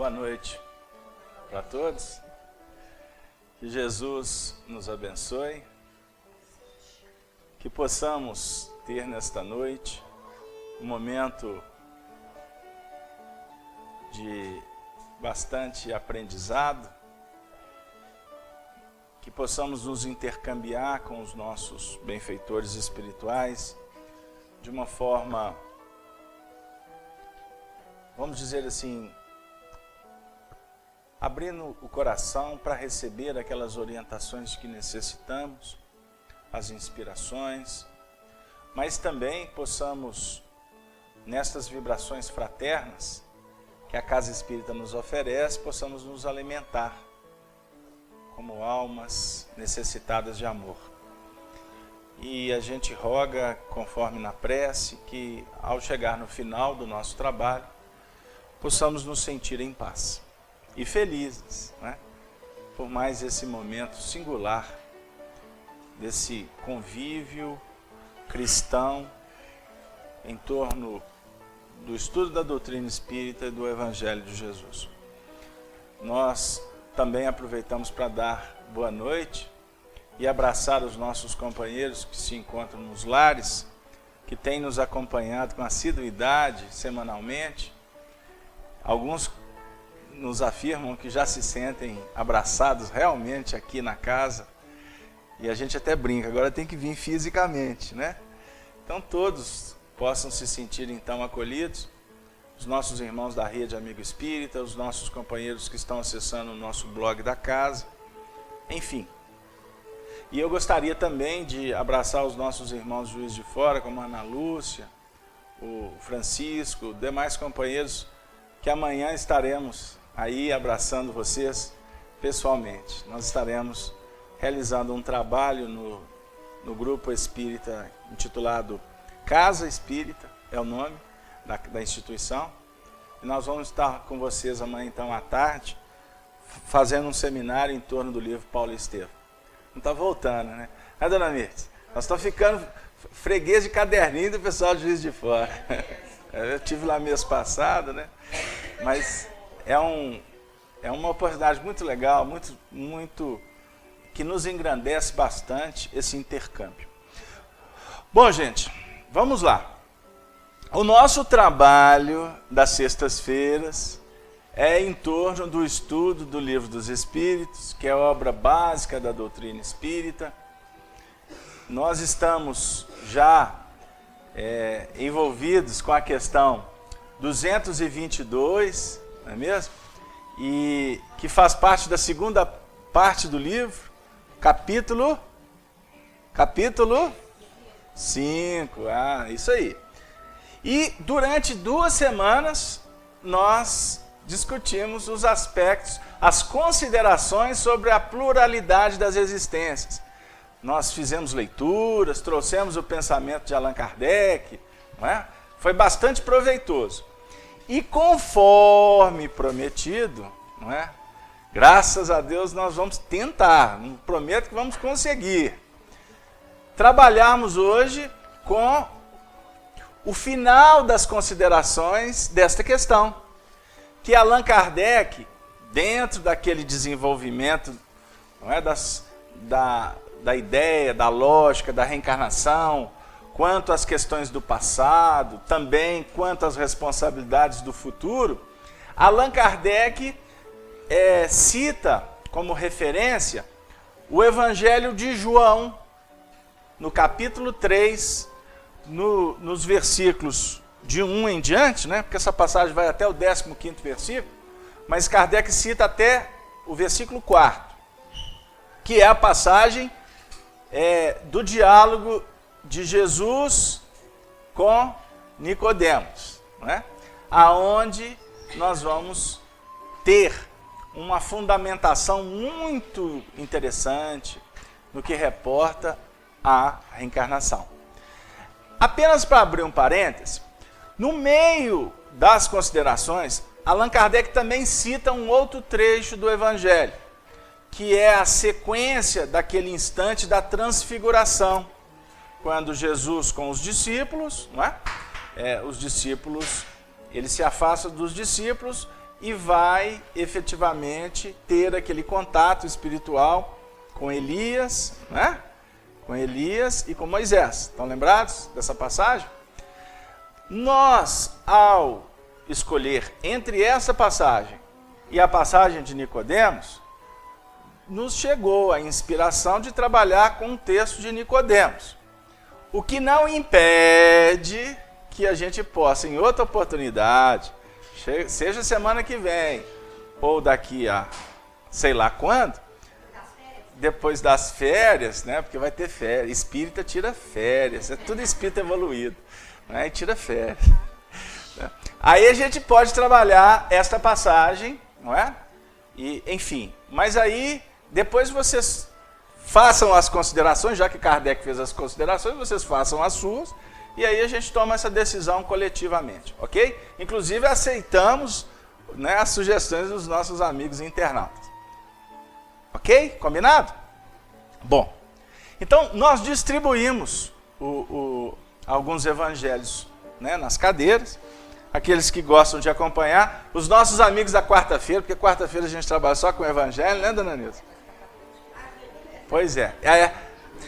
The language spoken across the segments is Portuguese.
Boa noite para todos. Que Jesus nos abençoe. Que possamos ter nesta noite um momento de bastante aprendizado. Que possamos nos intercambiar com os nossos benfeitores espirituais de uma forma, vamos dizer assim, abrindo o coração para receber aquelas orientações que necessitamos, as inspirações, mas também possamos, nestas vibrações fraternas que a Casa Espírita nos oferece, possamos nos alimentar como almas necessitadas de amor. E a gente roga, conforme na prece, que ao chegar no final do nosso trabalho, possamos nos sentir em paz e felizes, né? Por mais esse momento singular, desse convívio cristão em torno do estudo da doutrina espírita e do Evangelho de Jesus. Nós também aproveitamos para dar boa noite e abraçar os nossos companheiros que se encontram nos lares, que têm nos acompanhado com assiduidade semanalmente. Alguns nos afirmam que já se sentem abraçados realmente aqui na casa, e a gente até brinca, agora tem que vir fisicamente, né? Então todos possam se sentir então acolhidos, os nossos irmãos da Rede Amigo Espírita, os nossos companheiros que estão acessando o nosso blog da casa, enfim. E eu gostaria também de abraçar os nossos irmãos Juiz de Fora, como a Ana Lúcia, o Francisco, demais companheiros, que amanhã estaremos aí abraçando vocês pessoalmente. Nós estaremos realizando um trabalho no grupo espírita intitulado Casa Espírita, é o nome da instituição. E nós vamos estar com vocês amanhã então à tarde, fazendo um seminário em torno do livro Paulo Estevam. Não está voltando, né? Dona Mirtes? Nós estamos ficando freguês de caderninho do pessoal de Juiz de Fora. Eu tive lá mês passado, né? Mas é uma oportunidade muito legal, muito que nos engrandece bastante esse intercâmbio. Bom, gente, vamos lá. O nosso trabalho das sextas-feiras é em torno do estudo do Livro dos Espíritos, que é a obra básica da doutrina espírita. Nós estamos já envolvidos com a questão 222, não é mesmo? E que faz parte da segunda parte do livro, capítulo 5, isso aí. E durante 2 semanas nós discutimos os aspectos, as considerações sobre a pluralidade das existências. Nós fizemos leituras, trouxemos o pensamento de Allan Kardec, não é? Foi bastante proveitoso. E conforme prometido, não é? Graças a Deus nós vamos tentar, não prometo que vamos conseguir, trabalharmos hoje com o final das considerações desta questão, que Allan Kardec, dentro daquele desenvolvimento, não é, da ideia, da lógica, da reencarnação, quanto às questões do passado, também quanto às responsabilidades do futuro, Allan Kardec cita como referência o Evangelho de João, no capítulo 3, nos versículos de 1 em diante, né? Porque essa passagem vai até o 15º versículo, mas Kardec cita até o versículo 4º, que é a passagem do diálogo de Jesus com Nicodemos, né? Aonde nós vamos ter uma fundamentação muito interessante no que reporta à reencarnação. Apenas para abrir um parêntese, no meio das considerações, Allan Kardec também cita um outro trecho do Evangelho, que é a sequência daquele instante da transfiguração, quando Jesus com os discípulos, não é? Os discípulos, ele se afasta dos discípulos e vai efetivamente ter aquele contato espiritual com Elias, né? Com Elias e com Moisés. Estão lembrados dessa passagem? Nós, ao escolher entre essa passagem e a passagem de Nicodemos, nos chegou a inspiração de trabalhar com o texto de Nicodemos. O que não impede que a gente possa, em outra oportunidade, seja semana que vem, ou daqui a sei lá quando, depois das férias, né? Porque vai ter férias. Espírita tira férias, é tudo espírita evoluído, né? E tira férias. Aí a gente pode trabalhar esta passagem, não é? E, enfim, mas aí depois vocês façam as considerações, já que Kardec fez as considerações, vocês façam as suas, e aí a gente toma essa decisão coletivamente, ok? Inclusive aceitamos, né, as sugestões dos nossos amigos internautas. Ok? Combinado? Bom, então nós distribuímos alguns evangelhos, né, nas cadeiras, aqueles que gostam de acompanhar, os nossos amigos da quarta-feira, porque quarta-feira a gente trabalha só com o evangelho, né, dona Nilza? Pois é.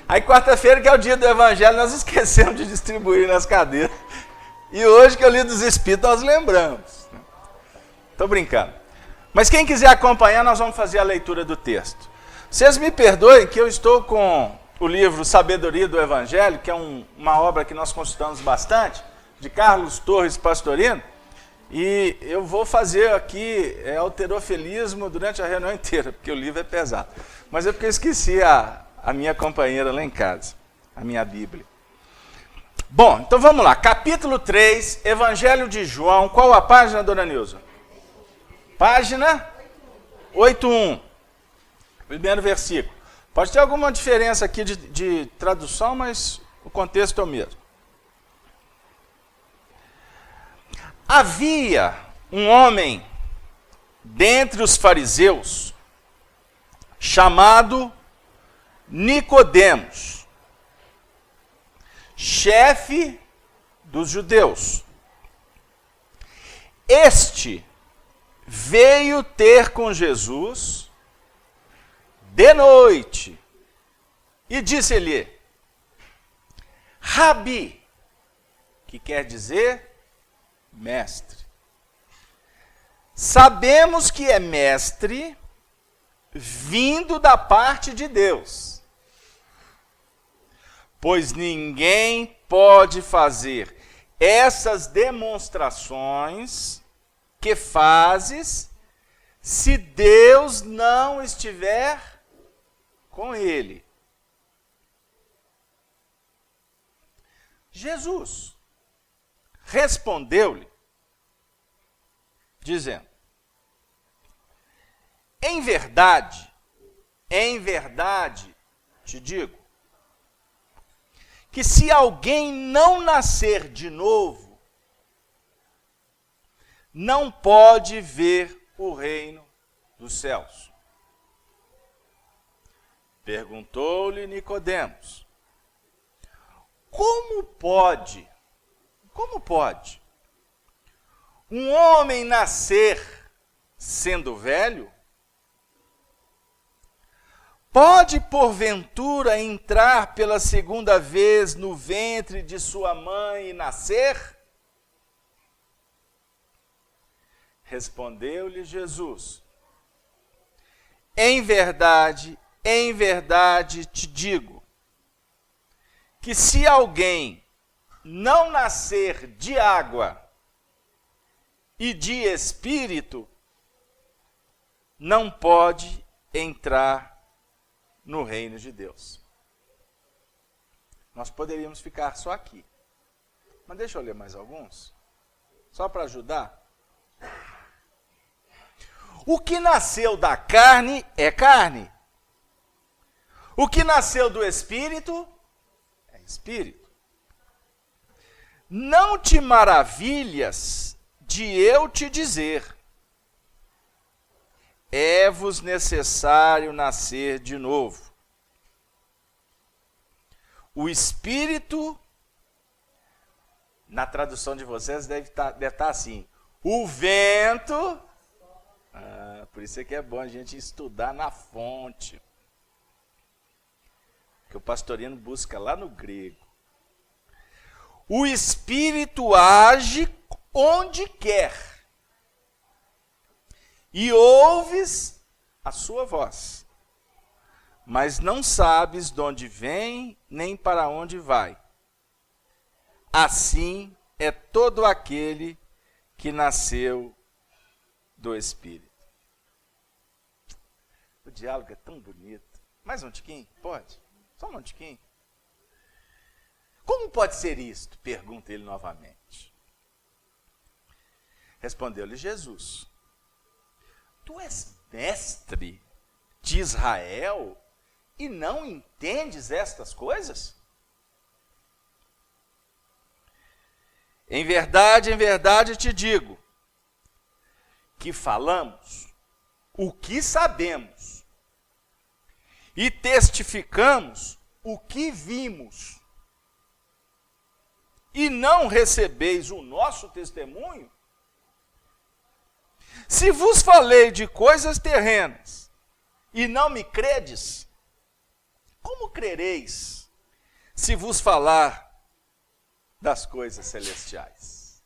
Aí quarta-feira, que é o dia do evangelho, nós esquecemos de distribuir nas cadeiras. E hoje que eu li dos Espíritos, nós lembramos. Estou brincando. Mas quem quiser acompanhar, nós vamos fazer a leitura do texto. Vocês me perdoem que eu estou com o livro Sabedoria do Evangelho, que é uma obra que nós consultamos bastante, de Carlos Torres Pastorino, e eu vou fazer aqui alterofilismo durante a reunião inteira, porque o livro é pesado. Mas é porque eu esqueci a minha companheira lá em casa, a minha Bíblia. Bom, então vamos lá. Capítulo 3, Evangelho de João. Qual a página, dona Nilza? Página 81. Primeiro versículo. Pode ter alguma diferença aqui de tradução, mas o contexto é o mesmo. Havia um homem dentre os fariseus chamado Nicodemos, chefe dos judeus. Este veio ter com Jesus de noite e disse-lhe: Rabi, que quer dizer mestre. Sabemos que é mestre vindo da parte de Deus, pois ninguém pode fazer essas demonstrações que fazes se Deus não estiver com ele. Jesus respondeu-lhe, dizendo: em verdade te digo, que se alguém não nascer de novo, não pode ver o reino dos céus. Perguntou-lhe Nicodemos: Como pode um homem nascer sendo velho? Pode, porventura, entrar pela segunda vez no ventre de sua mãe e nascer? Respondeu-lhe Jesus: em verdade te digo, que se alguém não nascer de água e de espírito, não pode entrar no reino de Deus. Nós poderíamos ficar só aqui, mas deixa eu ler mais alguns, só para ajudar. O que nasceu da carne é carne. O que nasceu do espírito é espírito. Não te maravilhas de eu te dizer: é-vos necessário nascer de novo. O espírito, na tradução de vocês, deve estar assim: o vento Por isso é que é bom a gente estudar na fonte. Que o Pastorino busca lá no grego. O Espírito age onde quer. E ouves a sua voz. Mas não sabes de onde vem, nem para onde vai. Assim é todo aquele que nasceu do Espírito. O diálogo é tão bonito. Mais um tiquinho? Pode? Só um tiquinho. Como pode ser isto? Pergunta ele novamente. Respondeu-lhe Jesus. Tu és mestre de Israel e não entendes estas coisas? Em verdade te digo, que falamos o que sabemos e testificamos o que vimos, e não recebeis o nosso testemunho? Se vos falei de coisas terrenas e não me credes, como crereis se vos falar das coisas celestiais?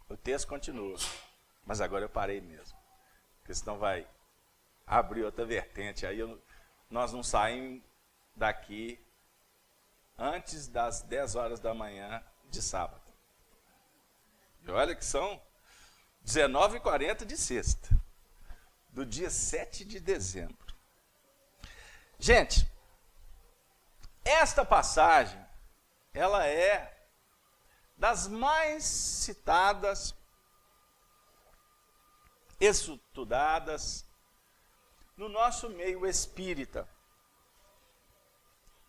O texto continua, mas agora eu parei mesmo, porque senão vai abrir outra vertente, aí nós não saímos daqui antes das 10 horas da manhã de sábado. E olha que são 19h40 de sexta, do dia 7 de dezembro. Gente, esta passagem, ela é das mais citadas, estudadas no nosso meio espírita.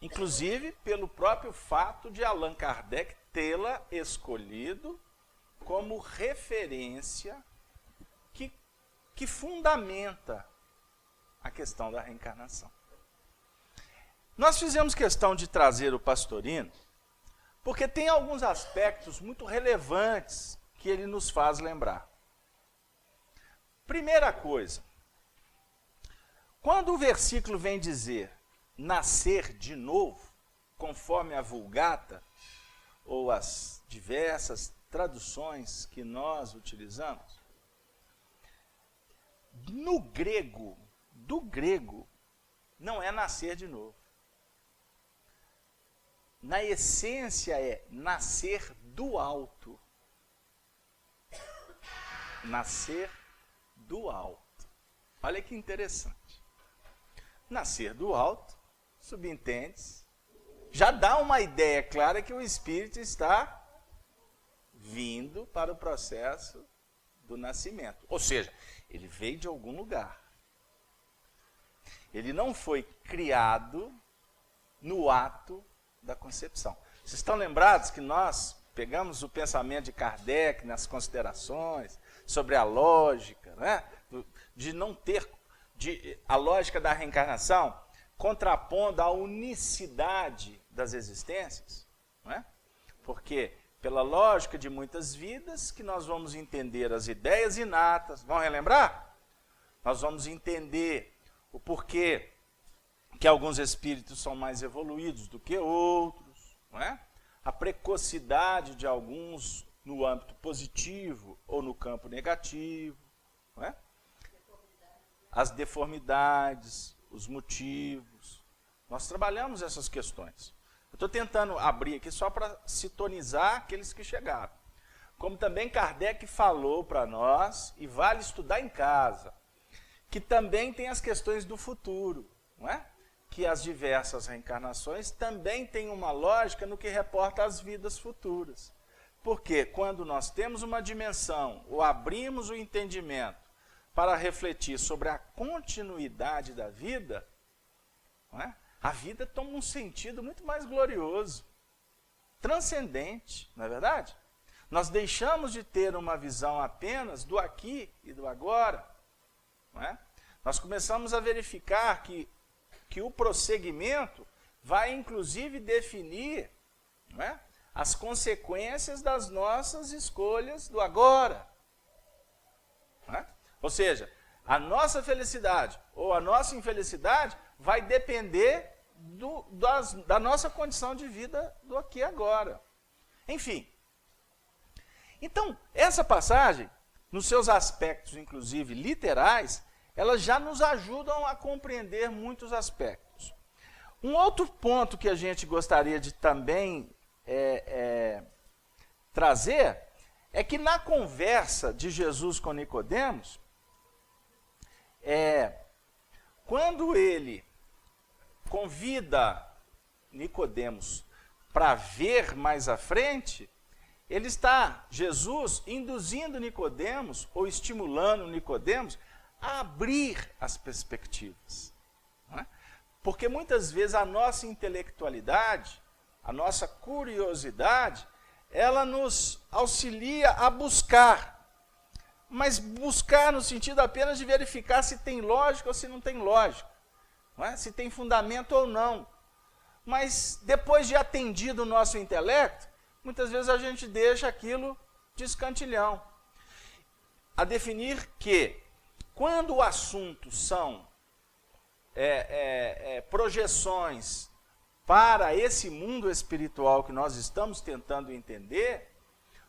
Inclusive pelo próprio fato de Allan Kardec tê-la escolhido como referência que fundamenta a questão da reencarnação. Nós fizemos questão de trazer o Pastorino, porque tem alguns aspectos muito relevantes que ele nos faz lembrar. Primeira coisa, quando o versículo vem dizer nascer de novo, conforme a Vulgata, ou as diversas traduções que nós utilizamos, no grego, do grego, não é nascer de novo. Na essência é nascer do alto. Nascer do alto. Olha que interessante. Nascer do alto, subentende-se, já dá uma ideia clara que o espírito está vindo para o processo do nascimento. Ou seja, ele veio de algum lugar. Ele não foi criado no ato da concepção. Vocês estão lembrados que nós pegamos o pensamento de Kardec nas considerações sobre a lógica, né? De não ter, a lógica da reencarnação, contrapondo a unicidade das existências, não é? Porque pela lógica de muitas vidas que nós vamos entender as ideias inatas, vamos relembrar? Nós vamos entender o porquê que alguns espíritos são mais evoluídos do que outros, não é? A precocidade de alguns no âmbito positivo ou no campo negativo, não é? As deformidades, os motivos. Nós trabalhamos essas questões. Eu estou tentando abrir aqui só para sintonizar aqueles que chegaram. Como também Kardec falou para nós, e vale estudar em casa, que também tem as questões do futuro, não é? Que as diversas reencarnações também têm uma lógica no que reporta às vidas futuras. Porque quando nós temos uma dimensão, ou abrimos o entendimento para refletir sobre a continuidade da vida, não é? A vida toma um sentido muito mais glorioso, transcendente, não é verdade? Nós deixamos de ter uma visão apenas do aqui e do agora, não é? Nós começamos a verificar que o prosseguimento vai inclusive definir, não é, as consequências das nossas escolhas do agora. Não é? Ou seja, a nossa felicidade ou a nossa infelicidade vai depender da nossa condição de vida do aqui e agora. Enfim. Então, essa passagem, nos seus aspectos, inclusive literais, elas já nos ajudam a compreender muitos aspectos. Um outro ponto que a gente gostaria de também trazer é que na conversa de Jesus com Nicodemos, quando ele convida Nicodemos para ver mais à frente, Jesus, induzindo Nicodemos, ou estimulando Nicodemos, a abrir as perspectivas. Não é? Porque muitas vezes a nossa intelectualidade, a nossa curiosidade, ela nos auxilia a buscar. Mas buscar no sentido apenas de verificar se tem lógica ou se não tem lógica. Não é? Se tem fundamento ou não. Mas depois de atendido o nosso intelecto, muitas vezes a gente deixa aquilo de escantilhão. A definir que, quando o assunto são projeções para esse mundo espiritual que nós estamos tentando entender,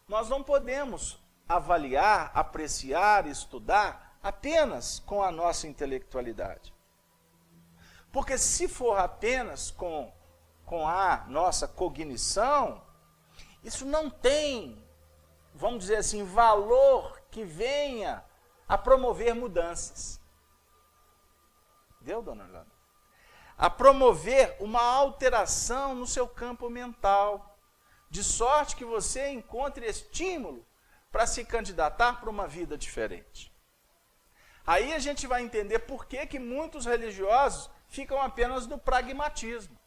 nós não podemos avaliar, apreciar, estudar apenas com a nossa intelectualidade. Porque se for apenas com a nossa cognição, isso não tem, vamos dizer assim, valor que venha a promover mudanças. Deu, dona Orlando? A promover uma alteração no seu campo mental, de sorte que você encontre estímulo para se candidatar para uma vida diferente. Aí a gente vai entender por que muitos religiosos ficam apenas no pragmatismo.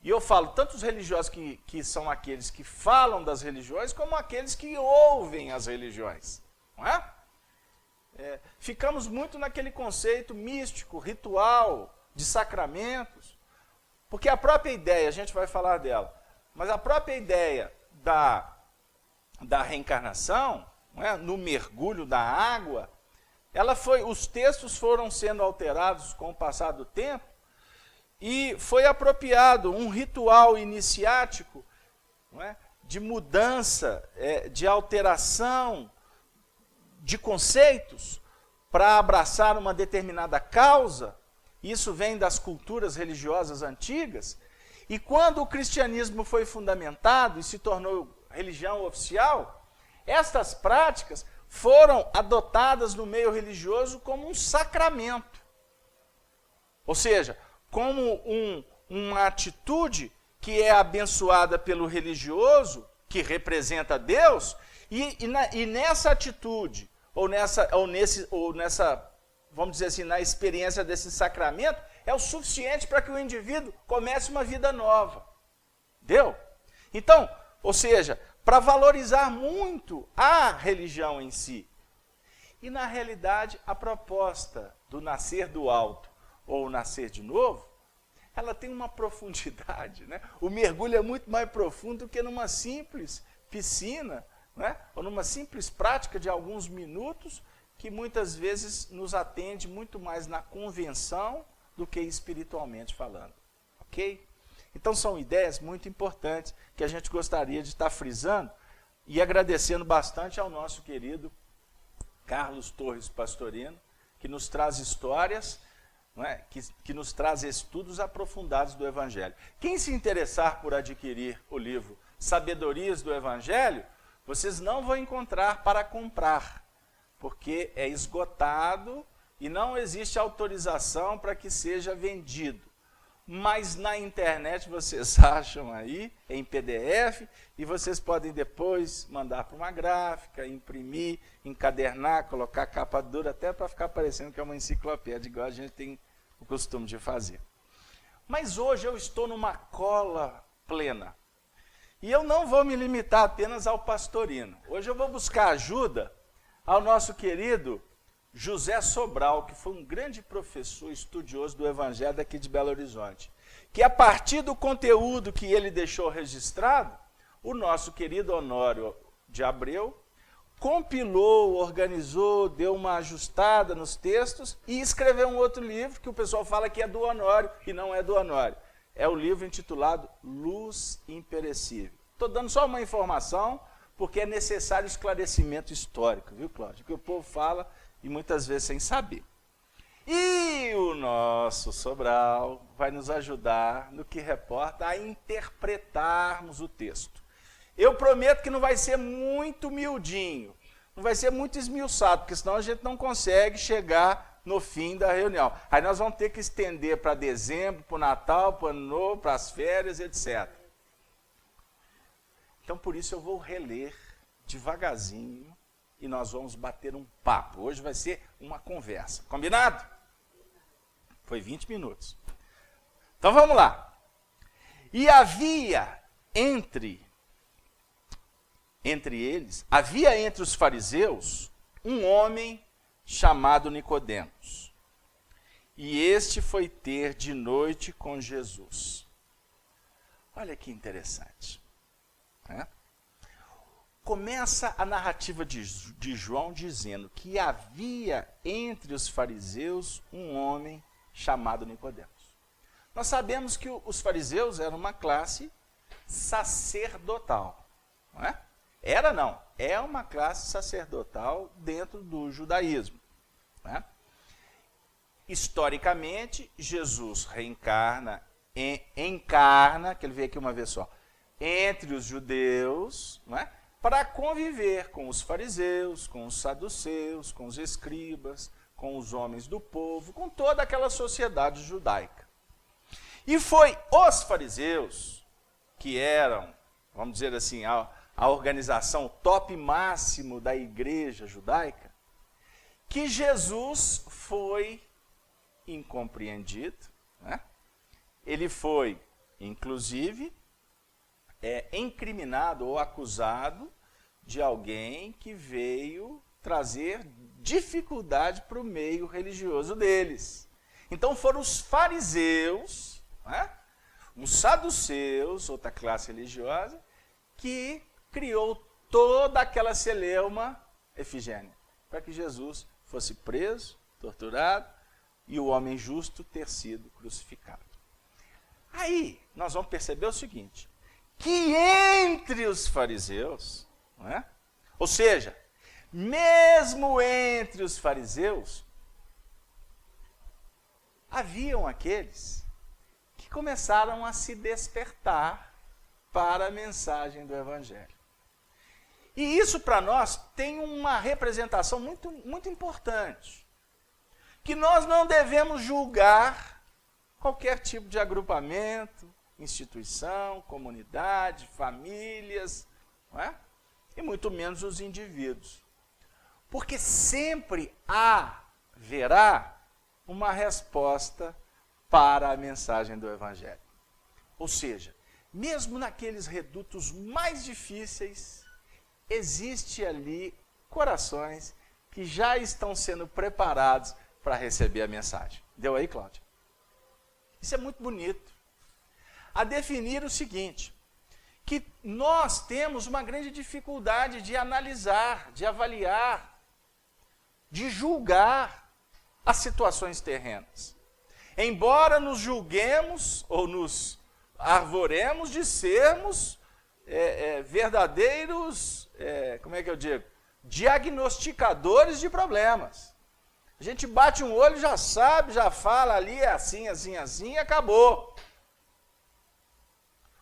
E eu falo, tanto os religiosos que são aqueles que falam das religiões, como aqueles que ouvem as religiões. Não é? Ficamos muito naquele conceito místico, ritual, de sacramentos, porque a própria ideia, a gente vai falar dela, mas a própria ideia da reencarnação, não é? No mergulho da água, os textos foram sendo alterados com o passar do tempo, e foi apropriado um ritual iniciático, não é? De mudança, de alteração de conceitos para abraçar uma determinada causa. Isso vem das culturas religiosas antigas. E quando o cristianismo foi fundamentado e se tornou religião oficial, estas práticas foram adotadas no meio religioso como um sacramento. Ou seja, como uma atitude que é abençoada pelo religioso, que representa Deus, e nessa atitude, ou nessa, vamos dizer assim, na experiência desse sacramento, é o suficiente para que o indivíduo comece uma vida nova. Deu? Então, ou seja, para valorizar muito a religião em si. E na realidade, a proposta do nascer do alto, ou nascer de novo, ela tem uma profundidade, né? O mergulho é muito mais profundo do que numa simples piscina, né? Ou numa simples prática de alguns minutos, que muitas vezes nos atende muito mais na convenção do que espiritualmente falando. Ok? Então são ideias muito importantes que a gente gostaria de estar frisando e agradecendo bastante ao nosso querido Carlos Torres Pastorino, que nos traz histórias, não é? que nos traz estudos aprofundados do Evangelho. Quem se interessar por adquirir o livro Sabedorias do Evangelho, vocês não vão encontrar para comprar, porque é esgotado e não existe autorização para que seja vendido. Mas na internet vocês acham aí, em PDF, e vocês podem depois mandar para uma gráfica, imprimir, encadernar, colocar capa dura, até para ficar parecendo que é uma enciclopédia, igual a gente tem o costume de fazer. Mas hoje eu estou numa cola plena. E eu não vou me limitar apenas ao Pastorino. Hoje eu vou buscar ajuda ao nosso querido José Sobral, que foi um grande professor estudioso do Evangelho daqui de Belo Horizonte, que a partir do conteúdo que ele deixou registrado, o nosso querido Honório de Abreu compilou, organizou, deu uma ajustada nos textos e escreveu um outro livro que o pessoal fala que é do Honório e não é do Honório. É o livro intitulado Luz Imperecível. Estou dando só uma informação porque é necessário esclarecimento histórico, viu, Cláudio? Que o povo fala e muitas vezes sem saber. E o nosso Sobral vai nos ajudar no que reporta a interpretarmos o texto. Eu prometo que não vai ser muito miudinho, não vai ser muito esmiuçado, porque senão a gente não consegue chegar no fim da reunião. Aí nós vamos ter que estender para dezembro, para o Natal, para o Ano Novo, para as férias, etc. Então, por isso eu vou reler devagarzinho e nós vamos bater um papo. Hoje vai ser uma conversa. Combinado? Foi 20 minutos. Então, vamos lá. E havia entre eles, havia entre os fariseus um homem chamado Nicodemos. E este foi ter de noite com Jesus. Olha que interessante. Né? Começa a narrativa de João dizendo que havia entre os fariseus um homem chamado Nicodemos. Nós sabemos que os fariseus eram uma classe sacerdotal. Não é? Era não, é uma classe sacerdotal dentro do judaísmo. Né? Historicamente, Jesus encarna, que ele veio aqui uma vez só, entre os judeus, não é? Para conviver com os fariseus, com os saduceus, com os escribas, com os homens do povo, com toda aquela sociedade judaica. E foi os fariseus, que eram, vamos dizer assim, a organização top máximo da igreja judaica, que Jesus foi incompreendido, né? Ele foi, inclusive, incriminado ou acusado de alguém que veio trazer dificuldade para o meio religioso deles. Então foram os fariseus, né? Os saduceus, outra classe religiosa, que criou toda aquela celeuma efigênia, para que Jesus fosse preso, torturado, e o homem justo ter sido crucificado. Aí, nós vamos perceber o seguinte, que entre os fariseus, não é? Ou seja, mesmo entre os fariseus, haviam aqueles que começaram a se despertar para a mensagem do Evangelho. E isso para nós tem uma representação muito, muito importante, que nós não devemos julgar qualquer tipo de agrupamento, instituição, comunidade, famílias, não é? E muito menos os indivíduos. Porque sempre haverá uma resposta para a mensagem do Evangelho. Ou seja, mesmo naqueles redutos mais difíceis, existe ali corações que já estão sendo preparados para receber a mensagem. Deu aí, Cláudio? Isso é muito bonito. A definir o seguinte, que nós temos uma grande dificuldade de analisar, de avaliar, de julgar as situações terrenas. Embora nos julguemos ou nos arvoremos de sermos verdadeiros, como é que eu digo, diagnosticadores de problemas. A gente bate um olho, já sabe, já fala ali, é assim, assim, assim, e acabou.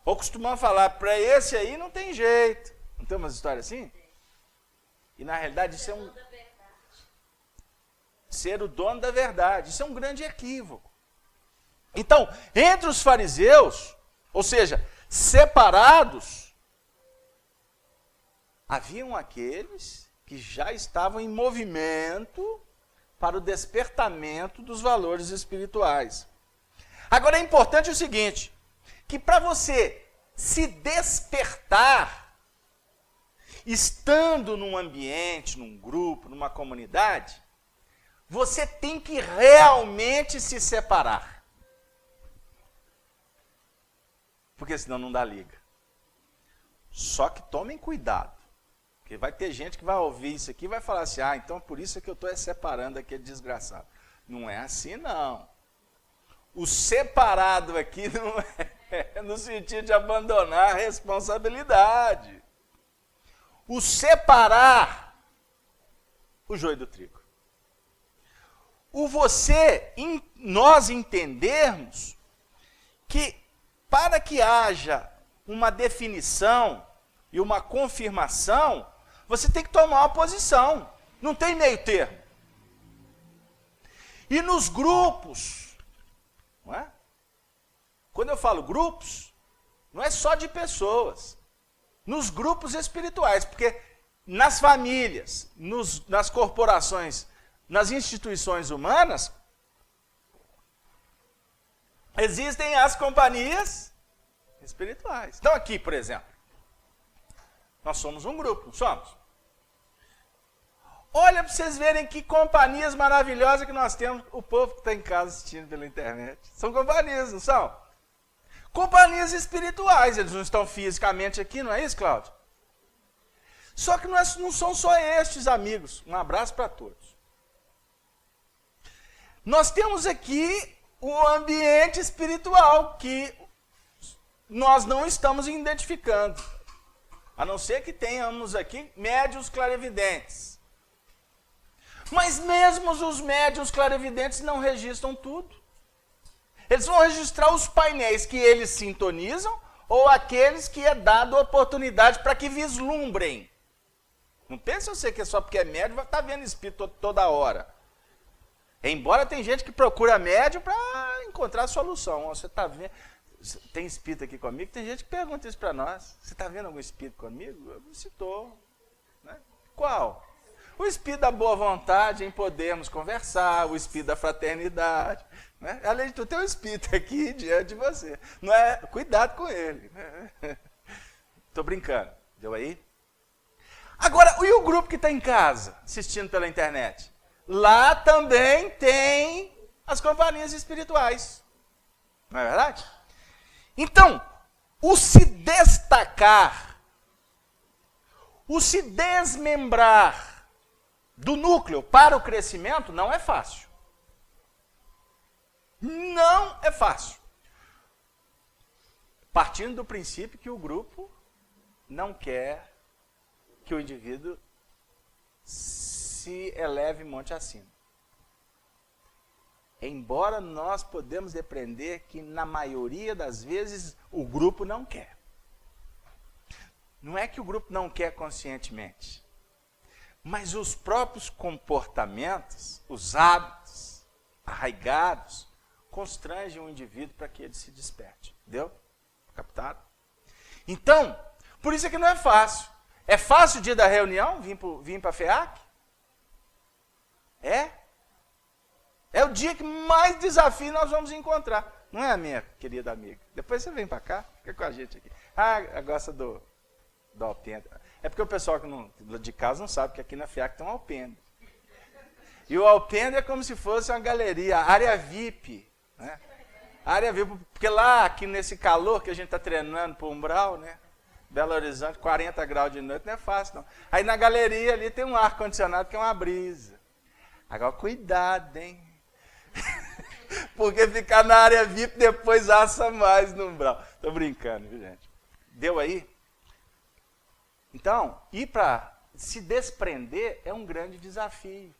Ou costumamos falar, para esse aí não tem jeito. Não tem umas histórias assim? E na realidade isso é ser o dono da verdade. Isso é um grande equívoco. Então, entre os fariseus, ou seja, separados, haviam aqueles que já estavam em movimento para o despertamento dos valores espirituais. Agora é importante o seguinte, que para você se despertar, estando num ambiente, num grupo, numa comunidade, você tem que realmente se separar. Porque senão não dá liga. Só que tomem cuidado. Porque vai ter gente que vai ouvir isso aqui e vai falar assim, então por isso é que eu estou separando aquele desgraçado. Não é assim, não. O separado aqui não é no sentido de abandonar a responsabilidade. O separar o joio do trigo. Nós entendermos que para que haja uma definição e uma confirmação, você tem que tomar uma posição. Não tem meio termo. E nos grupos, não é? Quando eu falo grupos, não é só de pessoas. Nos grupos espirituais, porque nas famílias, nas corporações, nas instituições humanas, existem as companhias espirituais. Então aqui, por exemplo, nós somos um grupo, não somos? Olha para vocês verem que companhias maravilhosas que nós temos, o povo que está em casa assistindo pela internet. São companhias, não são? Companhias espirituais, eles não estão fisicamente aqui, não é isso, Cláudio? Só que não são só estes amigos. Um abraço para todos. Nós temos aqui um ambiente espiritual que nós não estamos identificando. A não ser que tenhamos aqui médiuns clarividentes. Mas mesmo os médiuns clarividentes não registram tudo. Eles vão registrar os painéis que eles sintonizam ou aqueles que é dado a oportunidade para que vislumbrem. Não pense você que é só porque é médium vai estar vendo espírito toda hora. Embora tem gente que procura médium para encontrar a solução. Você está vendo? Tem espírito aqui comigo? Tem gente que pergunta isso para nós. Você está vendo algum espírito comigo? Eu citou. Né? Qual? O espírito da boa vontade em podermos conversar, o espírito da fraternidade. Né? Além de tudo, tem um espírito aqui diante de você. Não é? Cuidado com ele. Estou brincando. Deu aí? Agora, e o grupo que está em casa, assistindo pela internet? Lá também tem as companhias espirituais. Não é verdade? Então, o se destacar, o se desmembrar do núcleo para o crescimento não é fácil. Não é fácil. Partindo do princípio que o grupo não quer que o indivíduo se eleve monte acima. Embora nós podemos depreender que na maioria das vezes o grupo não quer. Não é que o grupo não quer conscientemente, mas os próprios comportamentos, os hábitos arraigados, constrangem o indivíduo para que ele se desperte. Deu? Captado? Então, por isso é que não é fácil. É fácil o dia da reunião, vir para a FEAC? É o dia que mais desafio nós vamos encontrar. Não é, minha querida amiga? Depois você vem para cá, fica com a gente aqui. Gosta do alpendre. É porque o pessoal de casa não sabe que aqui na FEAC tem um alpendre. E o alpendre é como se fosse uma galeria, área VIP. Né? Área VIP, porque lá, aqui nesse calor que a gente está treinando para o umbral, né? Belo Horizonte, 40 graus de noite, não é fácil não. Aí na galeria ali tem um ar-condicionado que é uma brisa. Agora cuidado, hein? Porque ficar na área VIP depois assa mais no umbral. Tô brincando, viu, gente? Deu aí? Então, ir para se desprender é um grande desafio.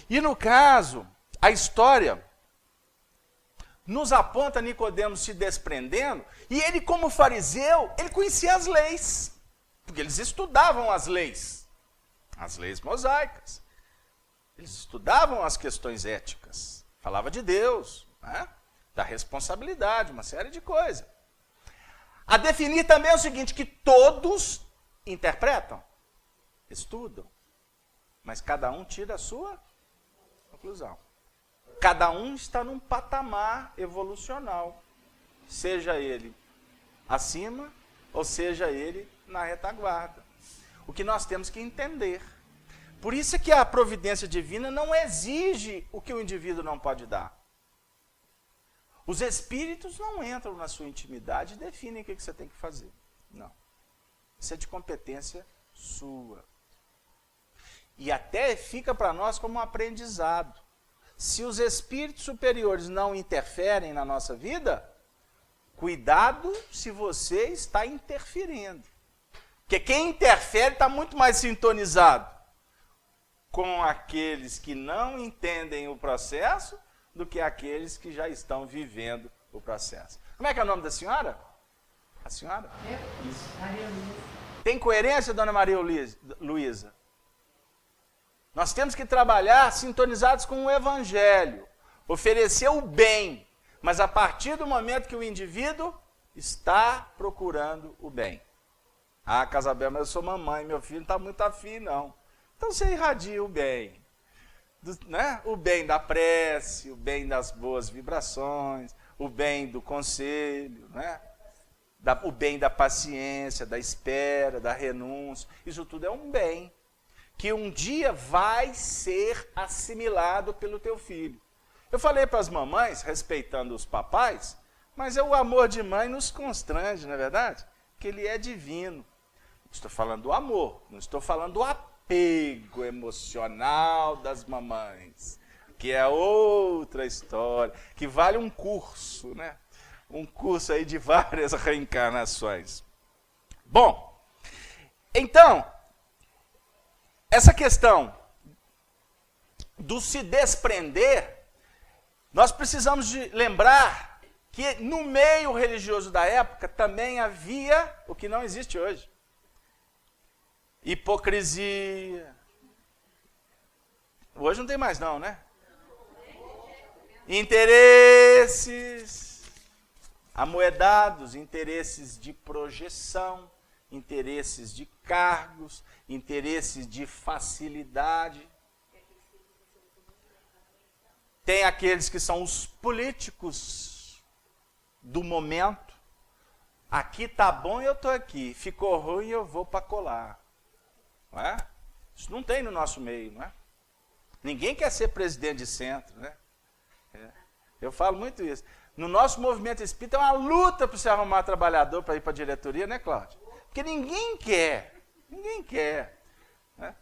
E no caso, a história nos aponta Nicodemos se desprendendo, e ele, como fariseu, ele conhecia as leis, porque eles estudavam as leis mosaicas. Eles estudavam as questões éticas, falava de Deus, né? Da responsabilidade, uma série de coisas. A definir também é o seguinte, que todos interpretam, estudam, mas cada um tira a sua conclusão. Cada um está num patamar evolucional, seja ele acima ou seja ele na retaguarda. O que nós temos que entender. Por isso é que a providência divina não exige o que o indivíduo não pode dar. Os espíritos não entram na sua intimidade e definem o que você tem que fazer. Não. Isso é de competência sua. E até fica para nós como um aprendizado. Se os espíritos superiores não interferem na nossa vida, cuidado se você está interferindo. Porque quem interfere está muito mais sintonizado com aqueles que não entendem o processo do que aqueles que já estão vivendo o processo. Como é que é o nome da senhora? A senhora? Isso. Maria Luísa. Tem coerência, dona Maria Luísa? Nós temos que trabalhar sintonizados com o Evangelho, oferecer o bem, mas a partir do momento que o indivíduo está procurando o bem. Ah, Casabel, mas eu sou mamãe, meu filho não está muito afim, não. Então você irradia o bem. Né? O bem da prece, o bem das boas vibrações, o bem do conselho, né? O bem da paciência, da espera, da renúncia. Isso tudo é um bem que um dia vai ser assimilado pelo teu filho. Eu falei para as mamães, respeitando os papais, mas o amor de mãe nos constrange, não é verdade? Que ele é divino. Estou falando do amor, não estou falando do apego emocional das mamães, que é outra história, que vale um curso, né? Um curso aí de várias reencarnações. Bom, então, essa questão do se desprender, nós precisamos de lembrar que no meio religioso da época também havia o que não existe hoje. Hipocrisia. Hoje não tem mais não, né? Interesses amoedados, interesses de projeção, interesses de cargos, interesses de facilidade. Tem aqueles que são os políticos do momento. Aqui tá bom e eu estou aqui. Ficou ruim e eu vou para colar. Não é? Isso não tem no nosso meio, não é? Ninguém quer ser presidente de centro, né? Eu falo muito isso. No nosso movimento espírita é uma luta para você arrumar trabalhador para ir para a diretoria, né, Cláudio? Porque ninguém quer. Né?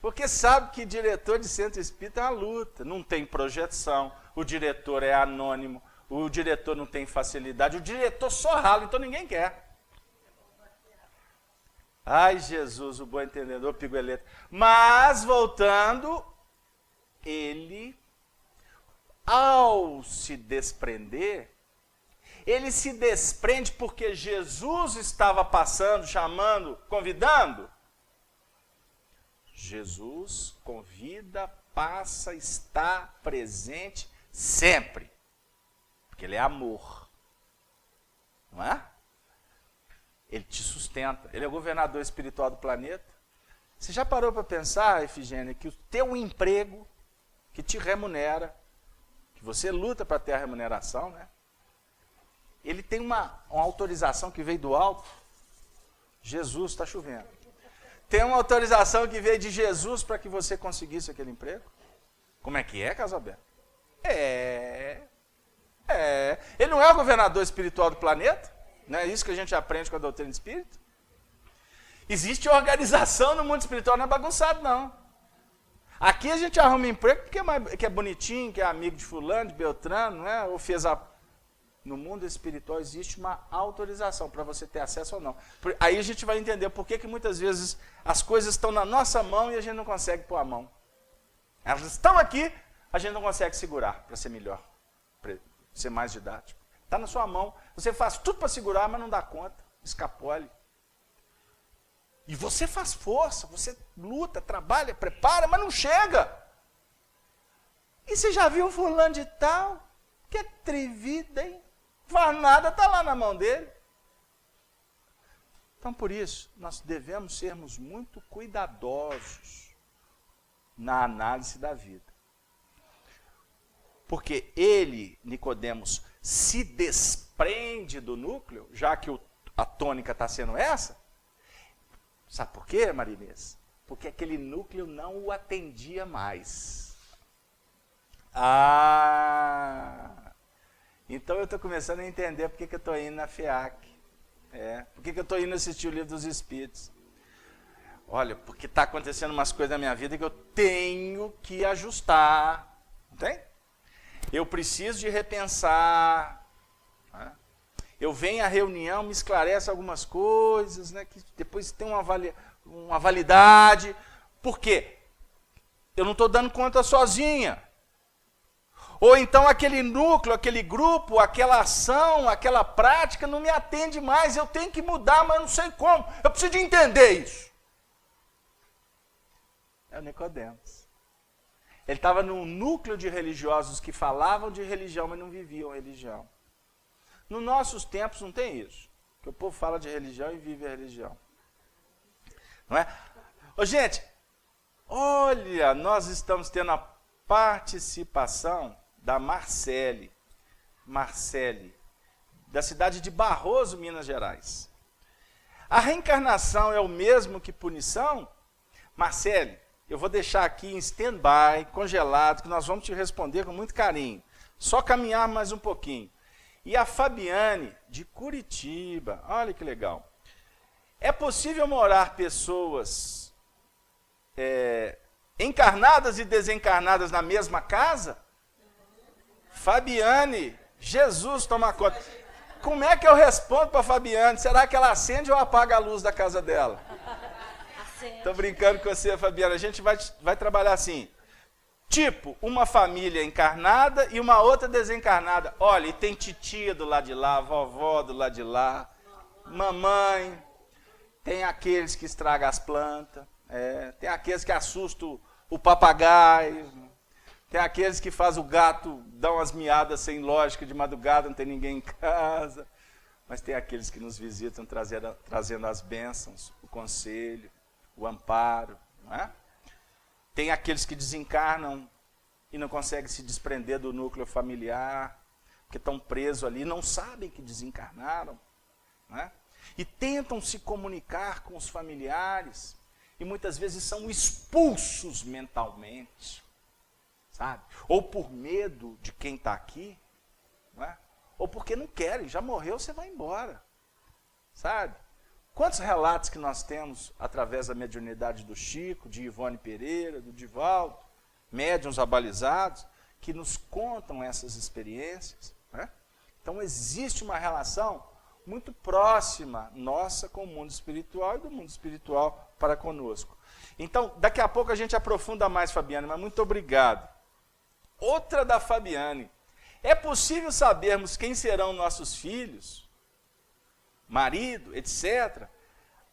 Porque sabe que diretor de centro espírita é uma luta. Não tem projeção, o diretor é anônimo, o diretor não tem facilidade, o diretor só rala, então ninguém quer. Ai, Jesus, o bom entendedor, pigueleta. Mas, voltando, ele, ao se desprender, ele se desprende porque Jesus estava passando, chamando, convidando. Jesus convida, passa, está presente sempre. Porque ele é amor. Não é? Ele te sustenta. Ele é o governador espiritual do planeta. Você já parou para pensar, Efigênia, que o teu emprego, que te remunera, que você luta para ter a remuneração, né? Ele tem uma autorização que veio do alto. Jesus, está chovendo. Tem uma autorização que veio de Jesus para que você conseguisse aquele emprego. Como é que é, Casabel? Ele não é o governador espiritual do planeta? Não é isso que a gente aprende com a doutrina espírita? Existe organização no mundo espiritual, não é bagunçado, não. Aqui a gente arruma emprego porque que é bonitinho, que é amigo de fulano, de Beltrano, não é? Ou fez a... No mundo espiritual existe uma autorização para você ter acesso ou não. Aí a gente vai entender por que muitas vezes as coisas estão na nossa mão e a gente não consegue pôr a mão. Elas estão aqui, a gente não consegue segurar para ser melhor, para ser mais didático. Está na sua mão, você faz tudo para segurar, mas não dá conta, escapole. E você faz força, você luta, trabalha, prepara, mas não chega. E você já viu fulano de tal? Que atrevida, hein? Faz nada, está lá na mão dele. Então, por isso, nós devemos sermos muito cuidadosos na análise da vida. Porque ele, Nicodemos, se desprende do núcleo, já que a tônica está sendo essa. Sabe por quê, Marinês? Porque aquele núcleo não o atendia mais. Então eu estou começando a entender por que eu estou indo na FEAC. Por que eu estou indo assistir o Livro dos Espíritos. Olha, porque está acontecendo umas coisas na minha vida que eu tenho que ajustar. Não tem? Eu preciso de repensar. Né? Eu venho à reunião, me esclarece algumas coisas, né, que depois tem uma validade. Por quê? Eu não estou dando conta sozinha. Ou então aquele núcleo, aquele grupo, aquela ação, aquela prática não me atende mais. Eu tenho que mudar, mas não sei como. Eu preciso de entender isso. É o Nicodemos. Ele estava num núcleo de religiosos que falavam de religião, mas não viviam religião. Nos nossos tempos não tem isso. Que o povo fala de religião e vive a religião. Não é? Ô, gente, olha, nós estamos tendo a participação da Marcele, da cidade de Barroso, Minas Gerais. A reencarnação é o mesmo que punição? Marcele, eu vou deixar aqui em stand-by, congelado, que nós vamos te responder com muito carinho. Só caminhar mais um pouquinho. E a Fabiane, de Curitiba, olha que legal. É possível morar pessoas encarnadas e desencarnadas na mesma casa? Fabiane, Jesus toma conta. Como é que eu respondo para a Fabiane? Será que ela acende ou apaga a luz da casa dela? Estou brincando com você, Fabiana. A gente vai trabalhar assim. Tipo, uma família encarnada e uma outra desencarnada. Olha, e tem titia do lado de lá, vovó do lado de lá, mamãe. Tem aqueles que estragam as plantas. Tem aqueles que assustam o papagaio. Tem aqueles que fazem o gato dar umas miadas sem lógica de madrugada, não tem ninguém em casa. Mas tem aqueles que nos visitam trazendo as bênçãos, o conselho, o amparo. Não é? Tem aqueles que desencarnam e não conseguem se desprender do núcleo familiar, porque estão presos ali, não sabem que desencarnaram. Não é? E tentam se comunicar com os familiares, e muitas vezes são expulsos mentalmente. Sabe? Ou por medo de quem está aqui, não é? Ou porque não querem, já morreu, você vai embora. Sabe? Quantos relatos que nós temos através da mediunidade do Chico, de Ivone Pereira, do Divaldo, médiuns abalizados, que nos contam essas experiências. Né? Então existe uma relação muito próxima nossa com o mundo espiritual e do mundo espiritual para conosco. Então, daqui a pouco a gente aprofunda mais, Fabiane, mas muito obrigado. Outra da Fabiane. É possível sabermos quem serão nossos filhos, marido, etc.,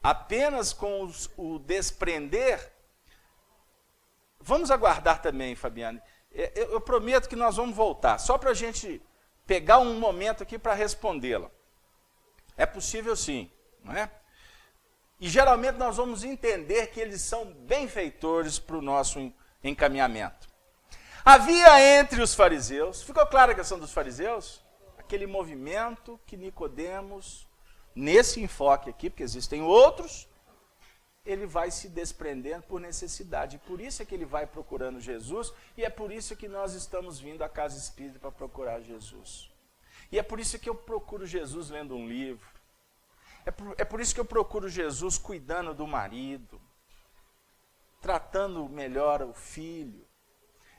apenas com o desprender? Vamos aguardar também, Fabiane. Eu prometo que nós vamos voltar, só para a gente pegar um momento aqui para respondê-la. É possível sim, não é? E geralmente nós vamos entender que eles são benfeitores para o nosso encaminhamento. Havia entre os fariseus, ficou clara a questão dos fariseus? Aquele movimento que Nicodemos, nesse enfoque aqui, porque existem outros, ele vai se desprendendo por necessidade. E por isso é que ele vai procurando Jesus, e é por isso que nós estamos vindo à Casa Espírita para procurar Jesus. E é por isso que eu procuro Jesus lendo um livro. É por isso que eu procuro Jesus cuidando do marido, tratando melhor o filho.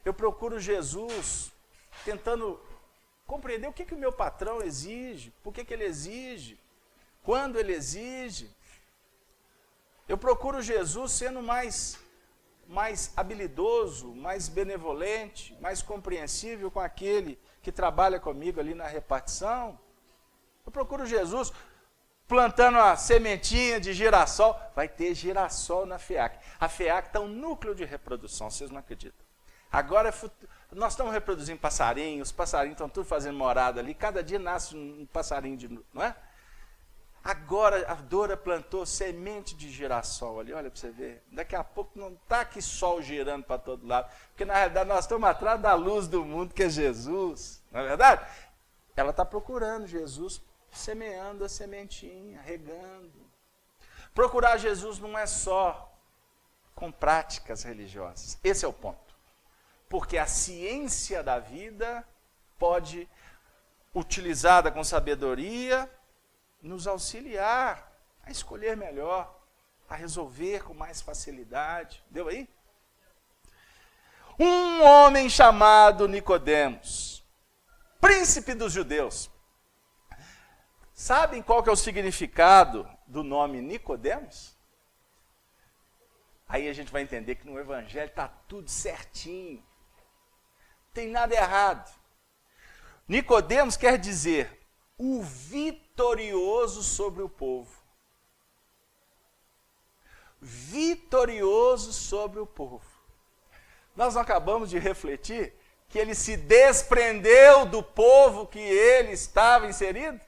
Eu procuro Jesus tentando compreender o que o meu patrão exige, por que ele exige, quando ele exige. Eu procuro Jesus sendo mais habilidoso, mais benevolente, mais compreensível com aquele que trabalha comigo ali na repartição. Eu procuro Jesus plantando a sementinha de girassol. Vai ter girassol na FEAC. A FEAC está um núcleo de reprodução, vocês não acreditam. Agora nós estamos reproduzindo passarinhos, os passarinhos estão tudo fazendo morada ali, cada dia nasce um passarinho de novo, não é? Agora a Dora plantou semente de girassol ali, olha para você ver. Daqui a pouco não está aqui sol girando para todo lado, porque na realidade nós estamos atrás da luz do mundo, que é Jesus, não é verdade? Ela está procurando Jesus, semeando a sementinha, regando. Procurar Jesus não é só com práticas religiosas, esse é o ponto. Porque a ciência da vida pode, utilizada com sabedoria, nos auxiliar a escolher melhor, a resolver com mais facilidade. Deu aí? Um homem chamado Nicodemos, príncipe dos judeus. Sabem qual que é o significado do nome Nicodemos? Aí a gente vai entender que no Evangelho está tudo certinho. Não tem nada errado. Nicodemos quer dizer o vitorioso sobre o povo. Vitorioso sobre o povo. Nós não acabamos de refletir que ele se desprendeu do povo que ele estava inserido?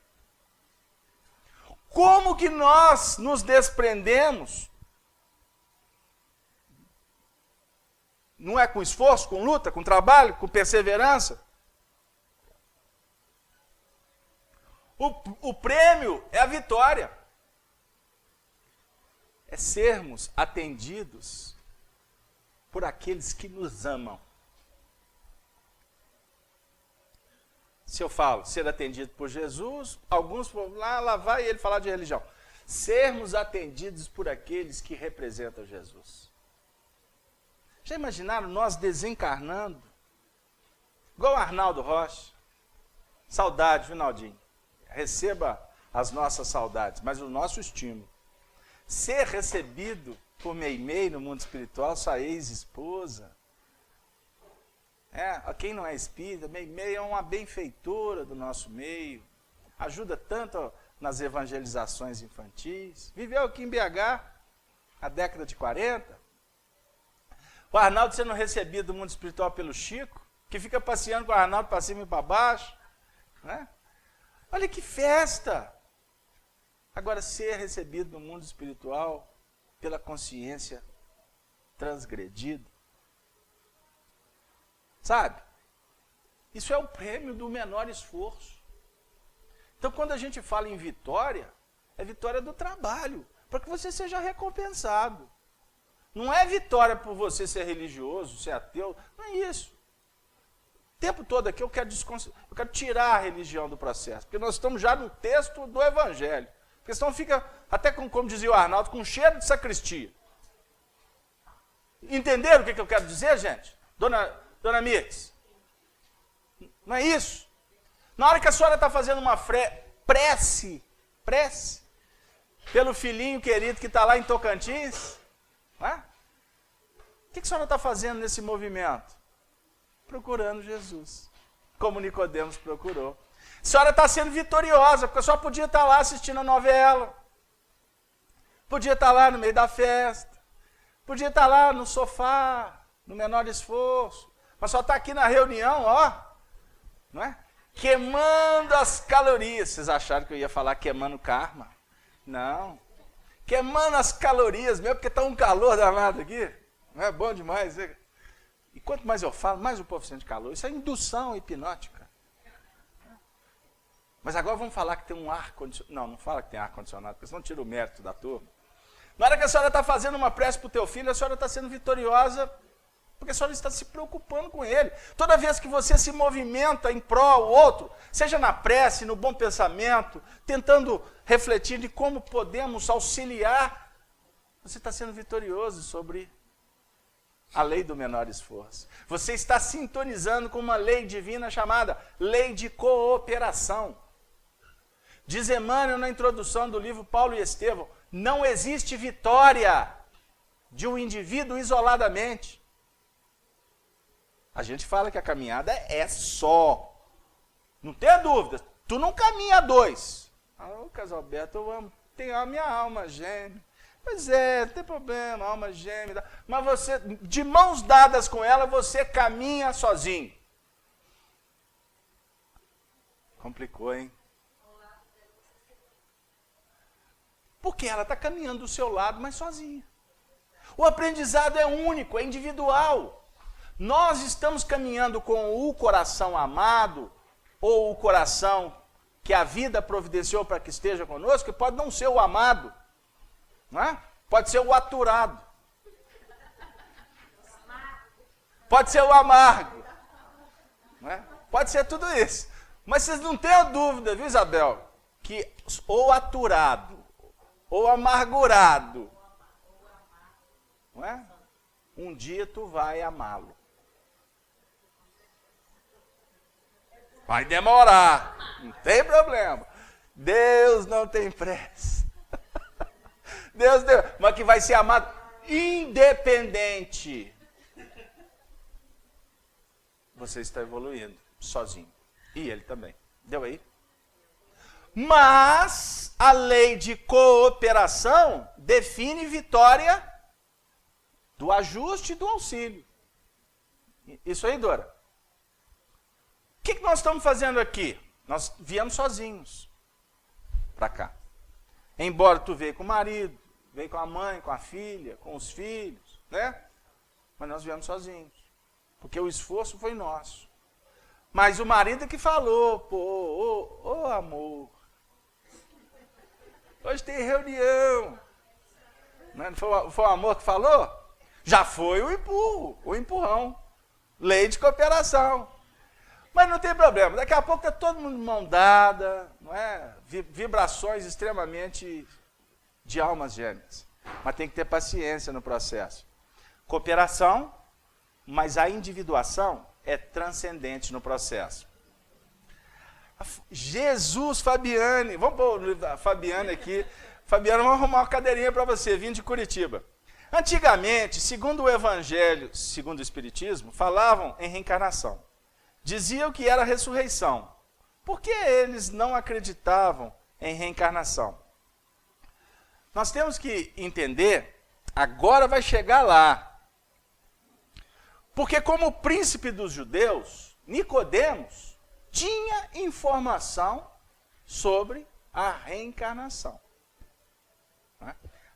Como que nós nos desprendemos? Não é com esforço, com luta, com trabalho, com perseverança? O prêmio é a vitória. É sermos atendidos por aqueles que nos amam. Se eu falo ser atendido por Jesus, alguns lá vai ele falar de religião. Sermos atendidos por aqueles que representam Jesus. Já imaginaram nós desencarnando? Igual o Arnaldo Rocha. Saudade, Vinaldinho. Receba as nossas saudades, mas o nosso estímulo. Ser recebido por Meimei no mundo espiritual, sua ex-esposa. Quem não é espírita, Meimei é uma benfeitora do nosso meio. Ajuda tanto nas evangelizações infantis. Viveu aqui em BH, na década de 40. O Arnaldo sendo recebido do mundo espiritual pelo Chico, que fica passeando com o Arnaldo para cima e para baixo. Né? Olha que festa! Agora, ser recebido no mundo espiritual pela consciência transgredida. Sabe? Isso é o prêmio do menor esforço. Então, quando a gente fala em vitória, é vitória do trabalho, para que você seja recompensado. Não é vitória por você ser religioso, ser ateu, não é isso. O tempo todo aqui eu quero tirar a religião do processo, porque nós estamos já no texto do Evangelho. Porque senão fica, até como dizia o Arnaldo, com cheiro de sacristia. Entenderam o que eu quero dizer, gente? Dona Mirtes? Não é isso? Na hora que a senhora está fazendo uma prece pelo filhinho querido que está lá em Tocantins, não é? O que a senhora está fazendo nesse movimento? Procurando Jesus, como Nicodemos procurou. A senhora está sendo vitoriosa, porque a senhora podia estar lá assistindo a novela, podia estar lá no meio da festa, podia estar lá no sofá, no menor esforço, mas só está aqui na reunião, não é? Queimando as calorias. Vocês acharam que eu ia falar queimando karma? Não. Queimando as calorias mesmo, porque está um calor danado aqui. Não é bom demais? E quanto mais eu falo, mais o povo sente calor. Isso é indução hipnótica. Mas agora vamos falar que tem um ar-condicionado. Não fala que tem ar-condicionado, porque senão tira o mérito da turma. Na hora que a senhora está fazendo uma prece para o teu filho, a senhora está sendo vitoriosa, porque a senhora está se preocupando com ele. Toda vez que você se movimenta em prol do outro, seja na prece, no bom pensamento, tentando refletir de como podemos auxiliar, você está sendo vitorioso sobre a lei do menor esforço. Você está sintonizando com uma lei divina chamada lei de cooperação. Diz Emmanuel na introdução do livro Paulo e Estevão, não existe vitória de um indivíduo isoladamente. A gente fala que a caminhada é só. Não tenha dúvida, tu não caminha a dois. Lucas Alberto, eu amo, tem a minha alma gêmea. Pois é, não tem problema, alma gêmea. Mas você, de mãos dadas com ela, você caminha sozinho. Complicou, hein? Porque ela está caminhando do seu lado, mas sozinha. O aprendizado é único, é individual. Nós estamos caminhando com o coração amado, ou o coração que a vida providenciou para que esteja conosco, que pode não ser o amado, não é? Pode ser o aturado. Pode ser o amargo. Não é? Pode ser tudo isso. Mas vocês não tenham dúvida, viu, Isabel? Que ou aturado, ou amargurado, não é? Um dia tu vai amá-lo. Vai demorar, não tem problema. Deus não tem pressa. Deus, mas que vai ser amado independente. Você está evoluindo sozinho. E ele também. Deu aí? Mas a lei de cooperação define vitória do ajuste e do auxílio. Isso aí, Dora. O que nós estamos fazendo aqui? Nós viemos sozinhos para cá. Embora tu veio com o marido, veio com a mãe, com a filha, com os filhos, né? Mas nós viemos sozinhos. Porque o esforço foi nosso. Mas o marido que falou, pô, ô amor, hoje tem reunião. Não foi o amor que falou? Já foi o empurrão. Lei de cooperação. Mas não tem problema, daqui a pouco está todo mundo de mão dada, não é? Vibrações extremamente de almas gêmeas. Mas tem que ter paciência no processo. Cooperação, mas a individuação é transcendente no processo. Jesus, Fabiane, vamos pôr a Fabiane aqui. Fabiane, vamos arrumar uma cadeirinha para você, vindo de Curitiba. Antigamente, segundo o Evangelho, segundo o Espiritismo, falavam em reencarnação. Diziam que era ressurreição. Por que eles não acreditavam em reencarnação? Nós temos que entender, agora vai chegar lá. Porque como príncipe dos judeus, Nicodemos tinha informação sobre a reencarnação.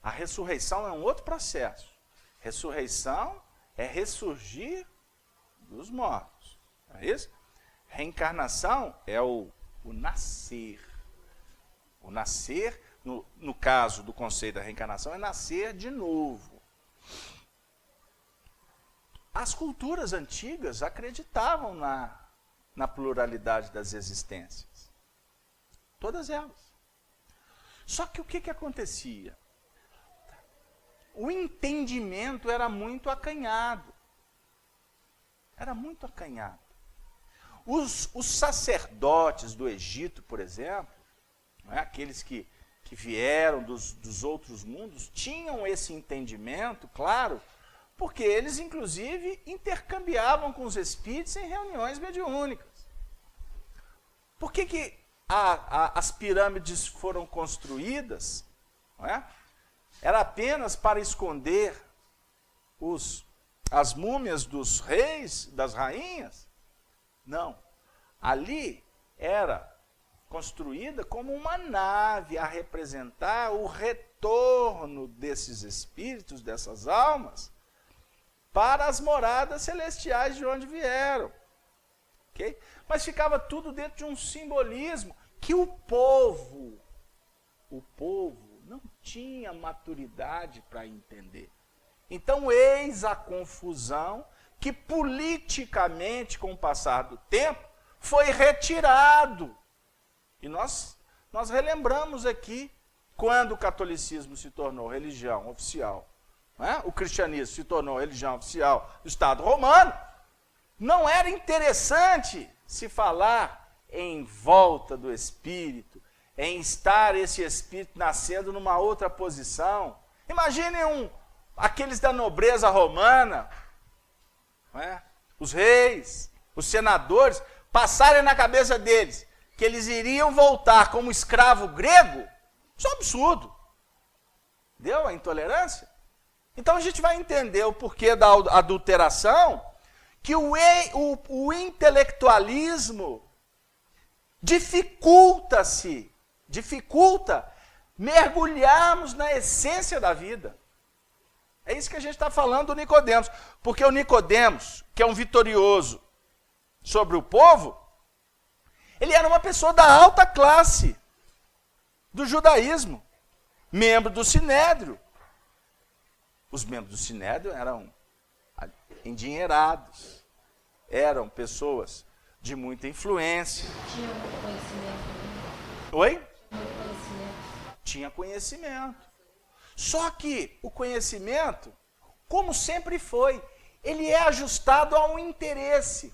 A ressurreição é um outro processo. Ressurreição é ressurgir dos mortos. Não é isso? Reencarnação é o nascer. O nascer, no caso do conceito da reencarnação, é nascer de novo. As culturas antigas acreditavam na pluralidade das existências. Todas elas. Só que o que acontecia? O entendimento era muito acanhado. Era muito acanhado. Os sacerdotes do Egito, por exemplo, não é? Aqueles que vieram dos outros mundos, tinham esse entendimento, claro, porque eles, inclusive, intercambiavam com os espíritos em reuniões mediúnicas. Por que as pirâmides foram construídas? Não é? Era apenas para esconder as múmias dos reis, das rainhas? Não. Ali era construída como uma nave a representar o retorno desses espíritos, dessas almas, para as moradas celestiais de onde vieram. Okay? Mas ficava tudo dentro de um simbolismo que o povo não tinha maturidade para entender. Então, eis a confusão que politicamente, com o passar do tempo, foi retirado. E nós relembramos aqui, quando o catolicismo se tornou religião oficial, não é? O cristianismo se tornou religião oficial do Estado romano, não era interessante se falar em volta do espírito, em estar esse espírito nascendo numa outra posição. Imaginem aqueles da nobreza romana, não é? Os reis, os senadores, passarem na cabeça deles que eles iriam voltar como escravo grego. Isso é um absurdo. Deu a intolerância? Então a gente vai entender o porquê da adulteração, que o intelectualismo dificulta mergulharmos na essência da vida. É isso que a gente está falando do Nicodemos. Porque o Nicodemos, que é um vitorioso sobre o povo, ele era uma pessoa da alta classe do judaísmo, membro do Sinédrio. Os membros do Sinédrio eram endinheirados, eram pessoas de muita influência. Tinha muito conhecimento. Oi? Muito conhecimento. Tinha conhecimento. Só que o conhecimento como sempre foi. Ele é ajustado a um interesse.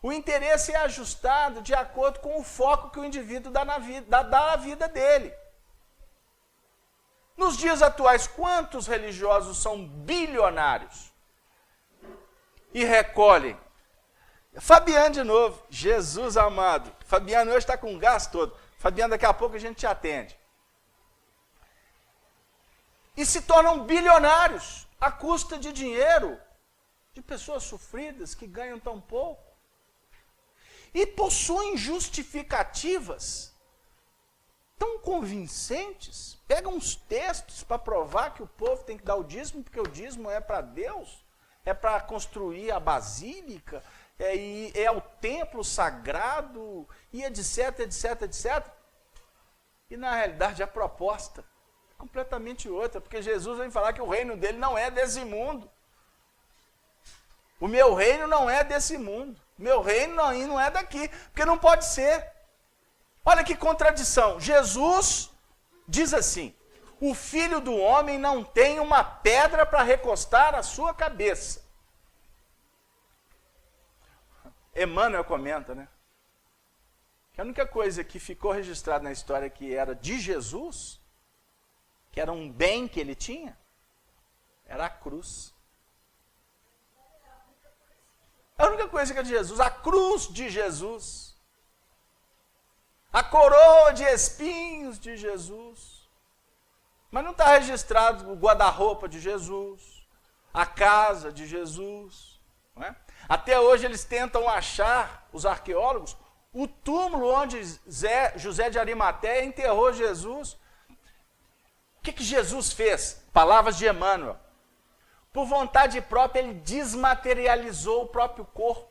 O interesse é ajustado de acordo com o foco que o indivíduo dá na vida dele. Nos dias atuais, quantos religiosos são bilionários e recolhem? Fabiano de novo, Jesus amado. Fabiano hoje está com o gás todo. Fabiano, daqui a pouco a gente te atende. E se tornam bilionários à custa de dinheiro de pessoas sofridas que ganham tão pouco. E possuem justificativas tão convincentes. Pegam uns textos para provar que o povo tem que dar o dízimo, porque o dízimo é para Deus, é para construir a basílica, é o templo sagrado, e etc, etc, etc. E na realidade a proposta é completamente outra, porque Jesus vem falar que o reino dele não é desse mundo. O meu reino não é desse mundo. Meu reino não é daqui, porque não pode ser. Olha que contradição. Jesus diz assim: o Filho do Homem não tem uma pedra para recostar a sua cabeça. Emmanuel comenta, né? Que a única coisa que ficou registrada na história que era de Jesus, que era um bem que ele tinha, era a cruz. A única coisa que é de Jesus, a cruz de Jesus. A coroa de espinhos de Jesus. Mas não está registrado o guarda-roupa de Jesus, a casa de Jesus. Não é? Até hoje eles tentam achar, os arqueólogos, o túmulo onde José de Arimateia enterrou Jesus. O que Jesus fez? Palavras de Emmanuel. Por vontade própria, ele desmaterializou o próprio corpo.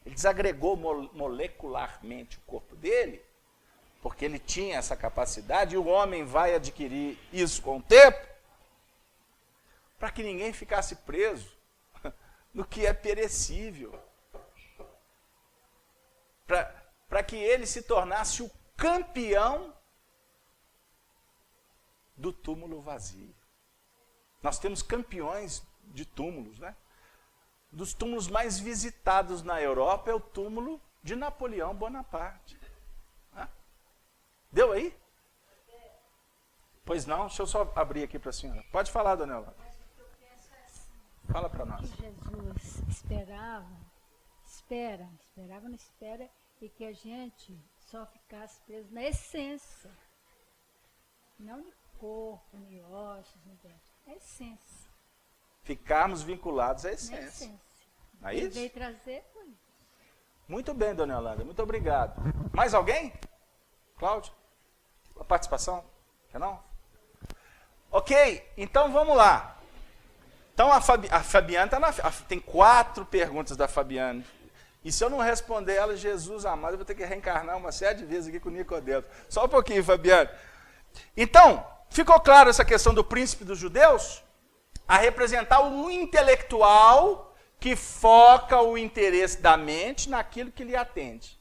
Ele desagregou molecularmente o corpo dele, porque ele tinha essa capacidade, e o homem vai adquirir isso com o tempo, para que ninguém ficasse preso no que é perecível. Para que ele se tornasse o campeão do túmulo vazio. Nós temos campeões de túmulos, né? Dos túmulos mais visitados na Europa é o túmulo de Napoleão Bonaparte. Deu aí? Pois não, deixa eu só abrir aqui para a senhora. Pode falar, dona Ela. Fala para nós. Jesus esperava, não espera, e que a gente só ficasse preso na essência, não no corpo, nem ossos, nem dentro. É a essência. Ficarmos vinculados à essência. Na essência. Não é isso? Ele veio trazer foi isso. Muito bem, dona Yolanda, muito obrigado. Mais alguém? Cláudio? A participação? Quer não? Ok, então vamos lá. Então a Fabiana tem 4 perguntas da Fabiana. E se eu não responder ela, Jesus amado, eu vou ter que reencarnar uma série de vezes aqui com o Nicodemo. Só um pouquinho, Fabiana. Então, ficou claro essa questão do príncipe dos judeus? A representar o intelectual que foca o interesse da mente naquilo que lhe atende.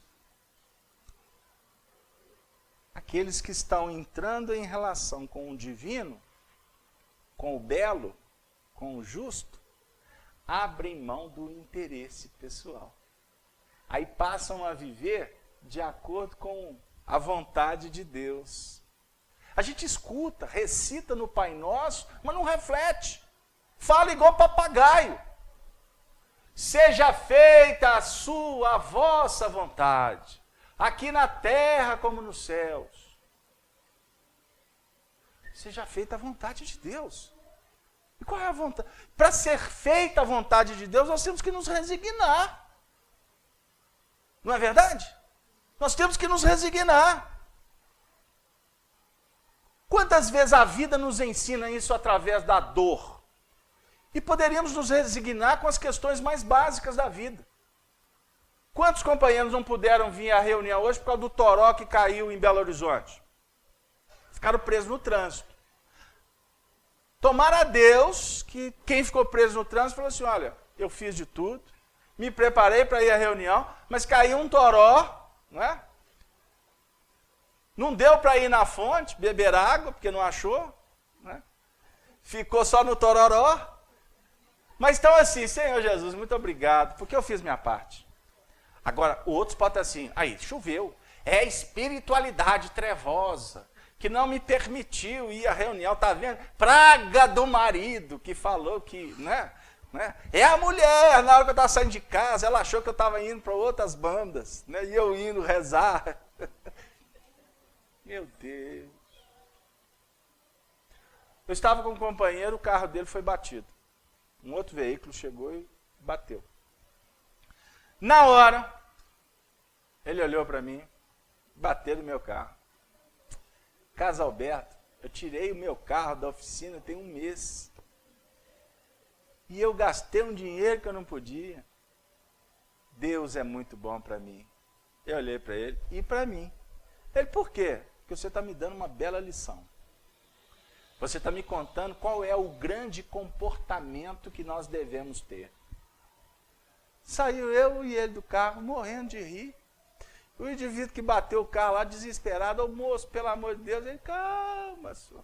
Aqueles que estão entrando em relação com o divino, com o belo, com o justo, abrem mão do interesse pessoal. Aí passam a viver de acordo com a vontade de Deus. A gente escuta, recita no Pai Nosso, mas não reflete. Fala igual papagaio. Seja feita a vossa vontade, aqui na terra como nos céus. Seja feita a vontade de Deus. E qual é a vontade? Para ser feita a vontade de Deus, nós temos que nos resignar. Não é verdade? Nós temos que nos resignar. Quantas vezes a vida nos ensina isso através da dor? E poderíamos nos resignar com as questões mais básicas da vida. Quantos companheiros não puderam vir à reunião hoje por causa do toró que caiu em Belo Horizonte? Ficaram presos no trânsito. Tomara a Deus que quem ficou preso no trânsito falou assim: olha, eu fiz de tudo, me preparei para ir à reunião, mas caiu um toró, não é? Não deu para ir na fonte, beber água, porque não achou, não é? Ficou só no tororó? Mas então assim, Senhor Jesus, muito obrigado, porque eu fiz minha parte. Agora, outros podem estar assim, aí, choveu. É a espiritualidade trevosa, que não me permitiu ir à reunião, tá vendo? Praga do marido, que falou que, né? É a mulher, na hora que eu estava saindo de casa, ela achou que eu estava indo para outras bandas, né? E eu indo rezar. Meu Deus. Eu estava com um companheiro, o carro dele foi batido. Um outro veículo chegou e bateu. Na hora, ele olhou para mim, bateu no meu carro. Carlos Alberto, eu tirei o meu carro da oficina tem um mês. E eu gastei um dinheiro que eu não podia. Deus é muito bom para mim. Eu olhei para ele e para mim. Ele, por quê? Porque você está me dando uma bela lição. Você está me contando qual é o grande comportamento que nós devemos ter. Saiu eu e ele do carro, morrendo de rir. O indivíduo que bateu o carro lá, desesperado, ô moço, pelo amor de Deus, ele, calma, senhor.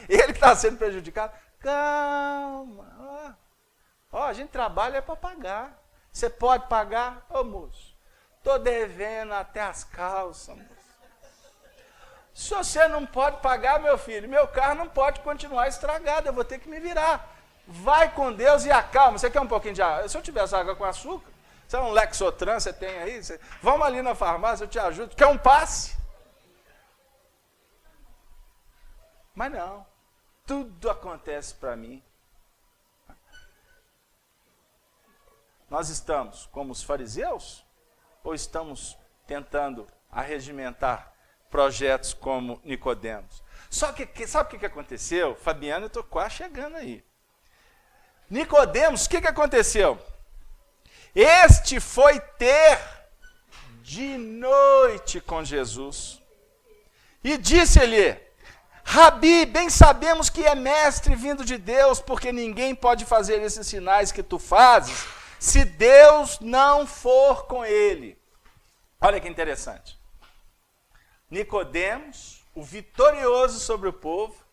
Ele está sendo prejudicado, calma. Ó, a gente trabalha é para pagar. Você pode pagar? Ô moço, estou devendo até as calças, moço. Se você não pode pagar, meu filho, meu carro não pode continuar estragado, eu vou ter que me virar. Vai com Deus e acalma. Você quer um pouquinho de água? Se eu tivesse água com açúcar, você é um Lexotran, você tem aí? Vamos ali na farmácia, eu te ajudo. Quer um passe? Mas não. Tudo acontece para mim. Nós estamos como os fariseus? Ou estamos tentando arregimentar projetos como Nicodemos? Só que sabe o que aconteceu? Fabiano, eu estou quase chegando aí. Nicodemos, o que aconteceu? Este foi ter de noite com Jesus. E disse-lhe, Rabi, bem sabemos que é mestre vindo de Deus, porque ninguém pode fazer esses sinais que tu fazes, se Deus não for com ele. Olha que interessante. Nicodemos, o vitorioso sobre o povo,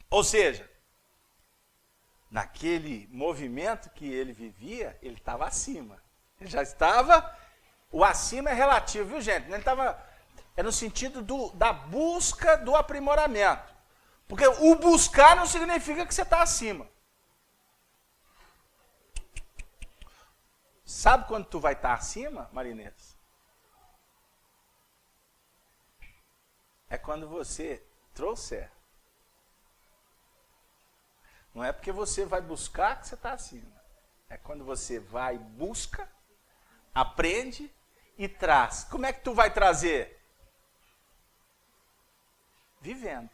ou seja, naquele movimento que ele vivia, ele estava acima. Ele já estava, o acima é relativo, viu gente? Ele estava, é no sentido da busca do aprimoramento. Porque o buscar não significa que você está acima. Sabe quando tu vai estar acima, Marinês? É quando você trouxer. Não é porque você vai buscar que você está acima. É quando você vai, busca, aprende e traz. Como é que tu vai trazer? Vivendo.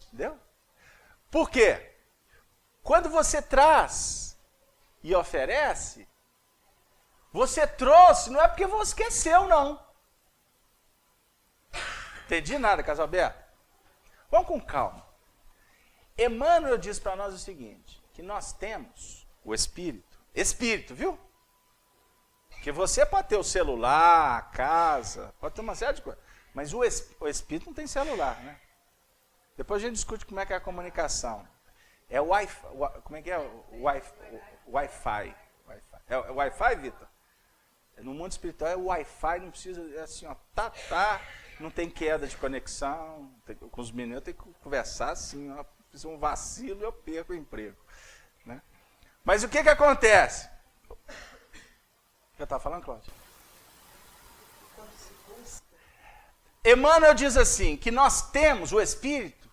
Entendeu? Por quê? Quando você traz e oferece, você trouxe, não é porque você esqueceu, não. Entendi nada, Casalberto? Vamos com calma. Emmanuel diz para nós o seguinte, que nós temos o Espírito. Espírito, viu? Porque você pode ter o celular, a casa, pode ter uma série de coisas. Mas o Espírito não tem celular, né? Depois a gente discute como é que é a comunicação. É o Wi-Fi. Como é que é o Wi-Fi? É o Wi-Fi, Vitor? No mundo espiritual é o Wi-Fi, não precisa, é assim, ó, não tem queda de conexão. Com os meninos eu tenho que conversar assim, ó, se um vacilo eu perco o emprego. Né? Mas o que acontece? Já está falando, Cláudio? Emmanuel diz assim, que nós temos o Espírito,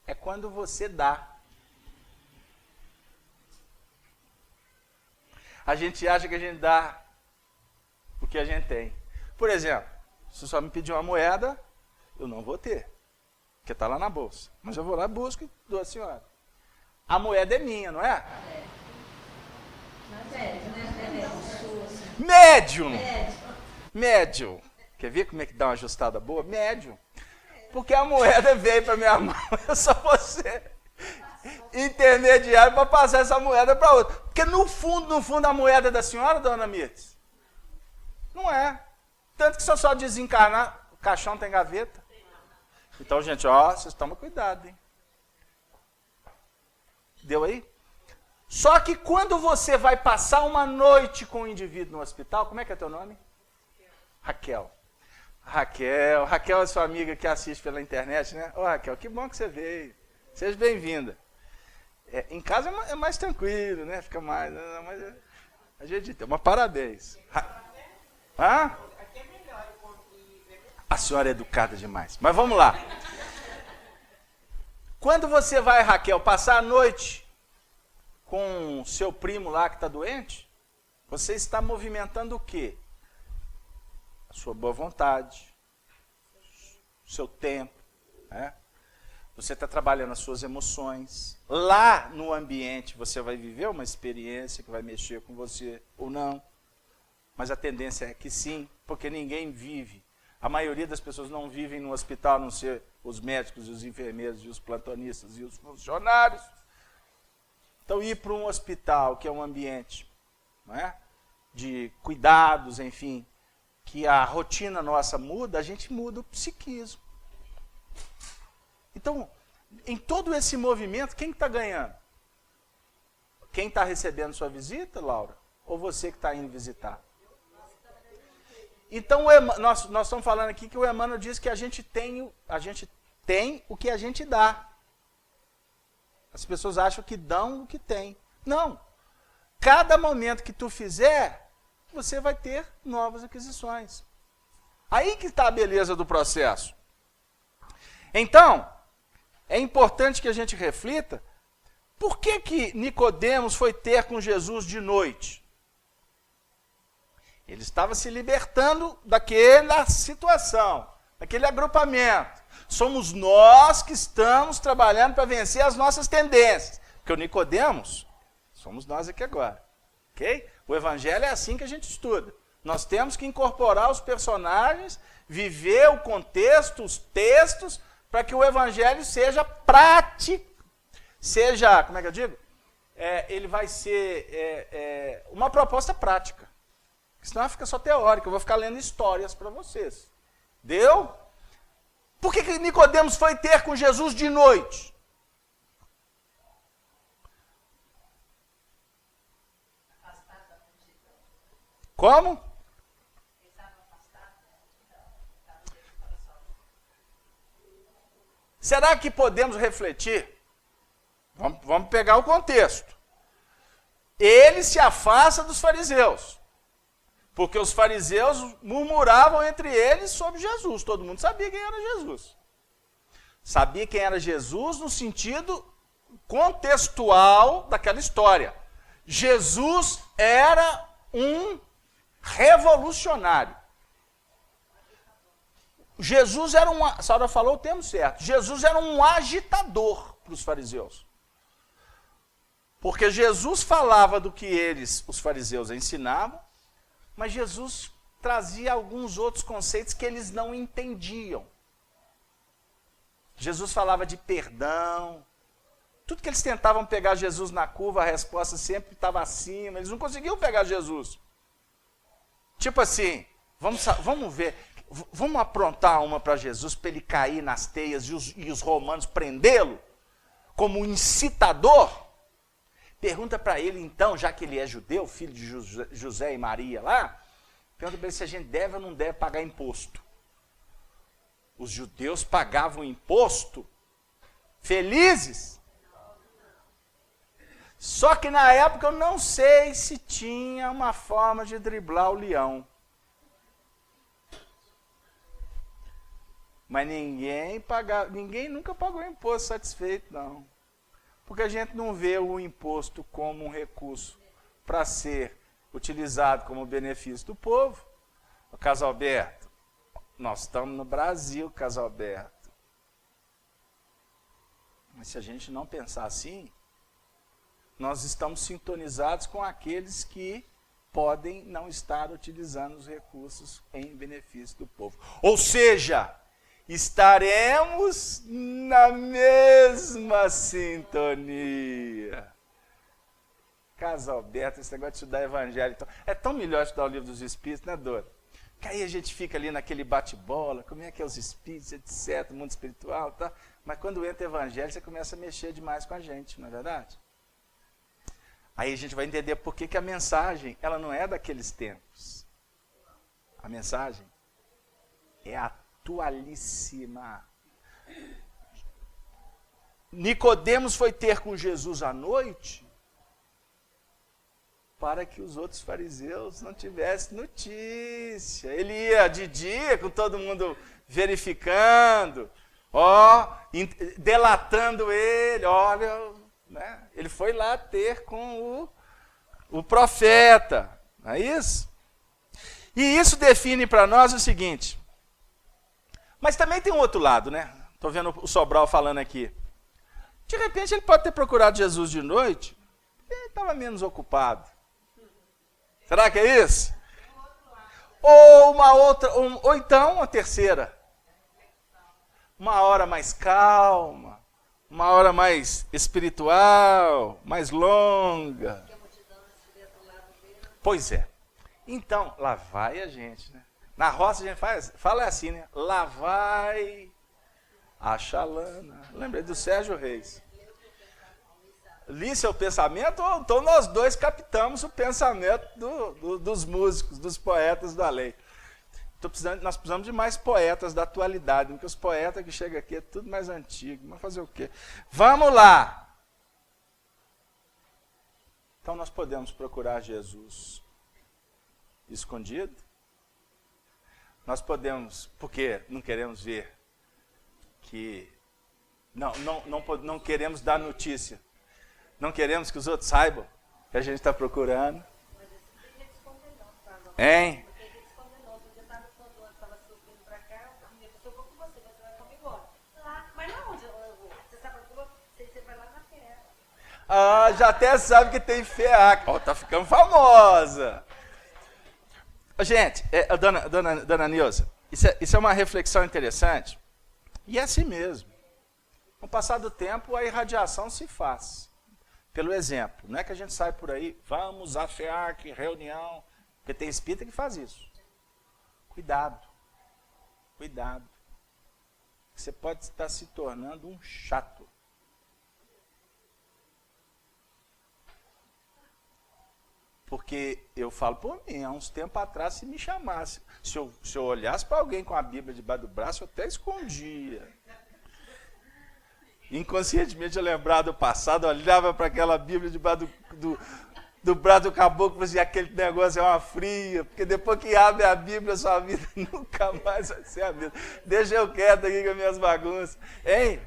é quando você dá. A gente acha que a gente dá o que a gente tem. Por exemplo, se você só me pedir uma moeda, eu não vou ter, porque está lá na bolsa. Mas eu vou lá, busco e dou a senhora. A moeda é minha, não é? Médium! Médium. Quer ver como é que dá uma ajustada boa? Médium. Porque a moeda veio para minha mão, eu só vou ser intermediário para passar essa moeda para outra. Porque no fundo, a moeda é da senhora, dona Mirtes? Não é. Tanto que se eu só desencarnar, o caixão tem gaveta. Então, gente, ó, vocês tomam cuidado, hein? Deu aí? Só que quando você vai passar uma noite com um indivíduo no hospital, como é que é teu nome? Raquel. Raquel é sua amiga que assiste pela internet, né? Ô, Raquel, que bom que você veio. Seja bem-vinda. Em casa é mais tranquilo, né? Fica mais... Mas a gente tem uma parabéns. Hã? A senhora é educada demais. Mas vamos lá. Quando você vai, Raquel, passar a noite com seu primo lá que está doente, você está movimentando o quê? A sua boa vontade, o seu tempo, né? Você está trabalhando as suas emoções. Lá no ambiente você vai viver uma experiência que vai mexer com você ou não. Mas a tendência é que sim, porque ninguém vive. A maioria das pessoas não vivem no hospital, a não ser os médicos, os enfermeiros, e os plantonistas e os funcionários. Então, ir para um hospital, que é um ambiente, não é? De cuidados, enfim, que a rotina nossa muda, a gente muda o psiquismo. Então, em todo esse movimento, quem está ganhando? Quem está recebendo sua visita, Laura? Ou você que está indo visitar? Então, nós estamos falando aqui que o Emmanuel diz que a gente tem o que a gente dá. As pessoas acham que dão o que tem. Não. Cada momento que tu fizer, você vai ter novas aquisições. Aí que está a beleza do processo. Então, é importante que a gente reflita, por que Nicodemos foi ter com Jesus de noite? Ele estava se libertando daquela situação, daquele agrupamento. Somos nós que estamos trabalhando para vencer as nossas tendências. Porque o Nicodemos, somos nós aqui agora. Okay? O Evangelho é assim que a gente estuda. Nós temos que incorporar os personagens, viver o contexto, os textos, para que o Evangelho seja prático, seja, como é que eu digo? Ele vai ser uma proposta prática. Senão fica só teórico, eu vou ficar lendo histórias para vocês. Deu? Por que Nicodemos foi ter com Jesus de noite? Como? Será que podemos refletir? Vamos pegar o contexto. Ele se afasta dos fariseus. Porque os fariseus murmuravam entre eles sobre Jesus. Todo mundo sabia quem era Jesus. Sabia quem era Jesus no sentido contextual daquela história. Jesus era um revolucionário. Jesus era a senhora falou o termo certo. Jesus era um agitador para os fariseus. Porque Jesus falava do que os fariseus, ensinavam, mas Jesus trazia alguns outros conceitos que eles não entendiam. Jesus falava de perdão. Tudo que eles tentavam pegar Jesus na curva, a resposta sempre estava acima. Eles não conseguiam pegar Jesus. Tipo assim, vamos ver, vamos aprontar uma para Jesus, para ele cair nas teias e os romanos prendê-lo como um incitador. Pergunta para ele então, já que ele é judeu, filho de José e Maria lá, pergunta para ele se a gente deve ou não deve pagar imposto. Os judeus pagavam imposto felizes. Só que na época eu não sei se tinha uma forma de driblar o leão. Mas ninguém nunca pagou imposto satisfeito, não. Porque a gente não vê o imposto como um recurso para ser utilizado como benefício do povo. O Casalberto, nós estamos no Brasil, Casalberto. Mas se a gente não pensar assim, nós estamos sintonizados com aqueles que podem não estar utilizando os recursos em benefício do povo. Ou seja, estaremos na mesma sintonia. Casalberto, esse negócio de estudar evangelho. Então, é tão melhor estudar o livro dos Espíritos, né, Dora? Que aí a gente fica ali naquele bate-bola, como é que é os espíritos, etc., mundo espiritual, tá? Mas quando entra o evangelho, você começa a mexer demais com a gente, não é verdade? Aí a gente vai entender por que a mensagem, ela não é daqueles tempos. A mensagem é atualíssima. Nicodemos foi ter com Jesus à noite para que os outros fariseus não tivessem notícia. Ele ia de dia, com todo mundo verificando, delatando ele, olha, né? Ele foi lá ter com o profeta, não é isso? E isso define para nós o seguinte, mas também tem um outro lado, né? Estou vendo o Sobral falando aqui. De repente ele pode ter procurado Jesus de noite, ele estava menos ocupado. Será que é isso? Ou uma outra, ou então uma terceira. Uma hora mais calma, uma hora mais espiritual, mais longa. Pois é. Então, lá vai a gente, né? Na roça a gente fala assim, né? Lá vai a Xalana. Lembrei do Sérgio Reis. Li seu pensamento, então nós dois captamos o pensamento dos músicos, dos poetas da lei. Nós precisamos de mais poetas da atualidade, porque os poetas que chegam aqui é tudo mais antigo. Mas fazer o quê? Vamos lá! Então nós podemos procurar Jesus escondido. Nós podemos, porque não queremos ver que... Não queremos dar notícia. Não queremos que os outros saibam que a gente está procurando. Hein? Ah, já até sabe que tem FEAC. Ó, tá ficando famosa. Gente, dona Nilza, isso é uma reflexão interessante. E é assim mesmo. Com o passar do tempo, a irradiação se faz. Pelo exemplo. Não é que a gente sai por aí, vamos à FEAC, reunião. Porque tem espírita que faz isso. Cuidado. Cuidado. Você pode estar se tornando um chato. Porque eu falo por mim, há uns tempos atrás, se me chamasse, se eu olhasse para alguém com a Bíblia debaixo do braço, eu até escondia. Inconscientemente eu lembrava do passado, eu olhava para aquela Bíblia debaixo do braço do caboclo e dizia, aquele negócio é uma fria, porque depois que abre a Bíblia, sua vida nunca mais vai ser a mesma. Deixa eu quieto aqui com as minhas bagunças. Hein?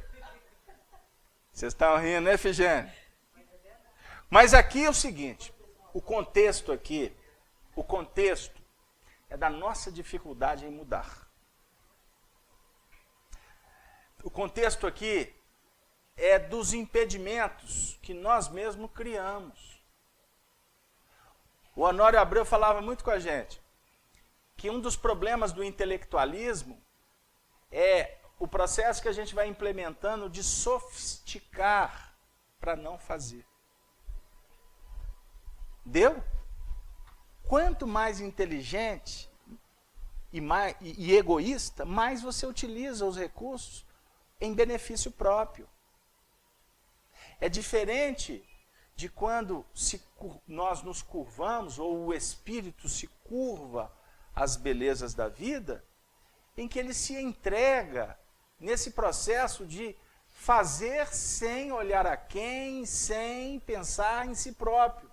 Vocês estão rindo, né, Efigênio? Mas aqui é o seguinte, o contexto é da nossa dificuldade em mudar. O contexto aqui é dos impedimentos que nós mesmos criamos. O Honório Abreu falava muito com a gente que um dos problemas do intelectualismo é o processo que a gente vai implementando de sofisticar para não fazer. Deu? Quanto mais inteligente e egoísta, mais você utiliza os recursos em benefício próprio. É diferente de quando nós nos curvamos, ou o espírito se curva às belezas da vida, em que ele se entrega nesse processo de fazer sem olhar a quem, sem pensar em si próprio.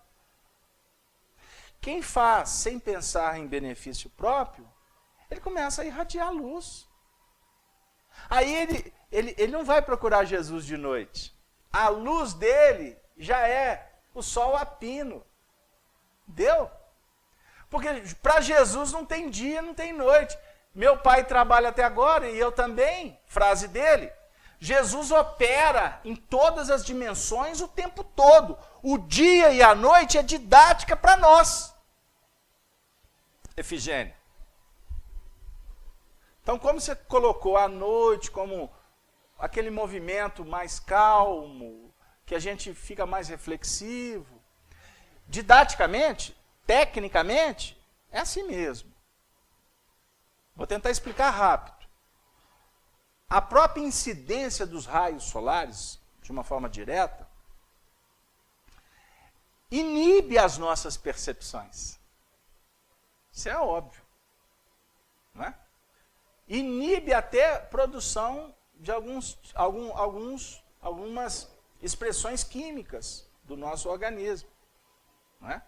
Quem faz sem pensar em benefício próprio, ele começa a irradiar luz. Aí ele não vai procurar Jesus de noite. A luz dele já é o sol a pino. Deu? Porque para Jesus não tem dia, não tem noite. Meu pai trabalha até agora e eu também, frase dele. Jesus opera em todas as dimensões o tempo todo. O dia e a noite é didática para nós. Efigênio. Então, como você colocou a noite como aquele movimento mais calmo, que a gente fica mais reflexivo, didaticamente, tecnicamente, é assim mesmo. Vou tentar explicar rápido. A própria incidência dos raios solares, de uma forma direta, inibe as nossas percepções. Isso é óbvio. Não é? Inibe até a produção de algumas expressões químicas do nosso organismo. Não é?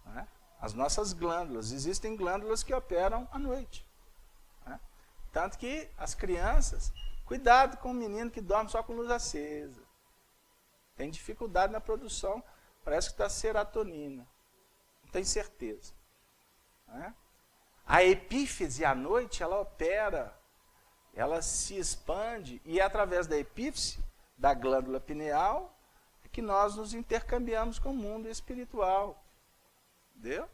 Não é? As nossas glândulas. Existem glândulas que operam à noite. Não é? Tanto que as crianças, cuidado com o menino que dorme só com luz acesa. Tem dificuldade na produção, parece que está serotonina. Não tem certeza. Não é? A epífise à noite, ela opera, ela se expande, e é através da epífise, da glândula pineal, que nós nos intercambiamos com o mundo espiritual. Entendeu?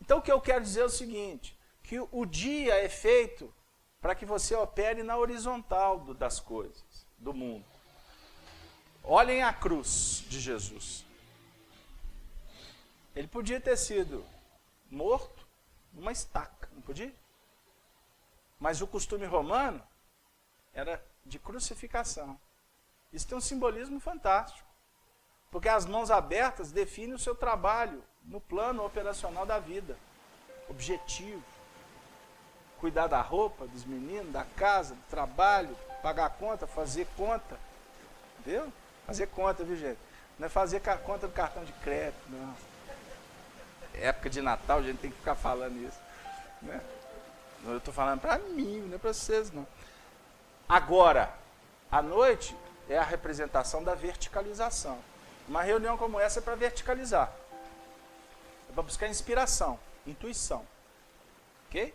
Então o que eu quero dizer é o seguinte, que o dia é feito para que você opere na horizontal das coisas, do mundo. Olhem a cruz de Jesus. Ele podia ter sido morto numa estaca, não podia? Mas o costume romano era de crucificação. Isso tem um simbolismo fantástico, porque as mãos abertas definem o seu trabalho no plano operacional da vida, objetivo, cuidar da roupa dos meninos, da casa, do trabalho, pagar a conta, fazer conta, entendeu? Fazer conta, viu, gente? Não é fazer conta do cartão de crédito, não. Época de Natal, a gente tem que ficar falando isso, né? Eu estou falando para mim, não é para vocês, não. Agora, à noite é a representação da verticalização. Uma reunião como essa é para verticalizar. É para buscar inspiração, intuição. Ok?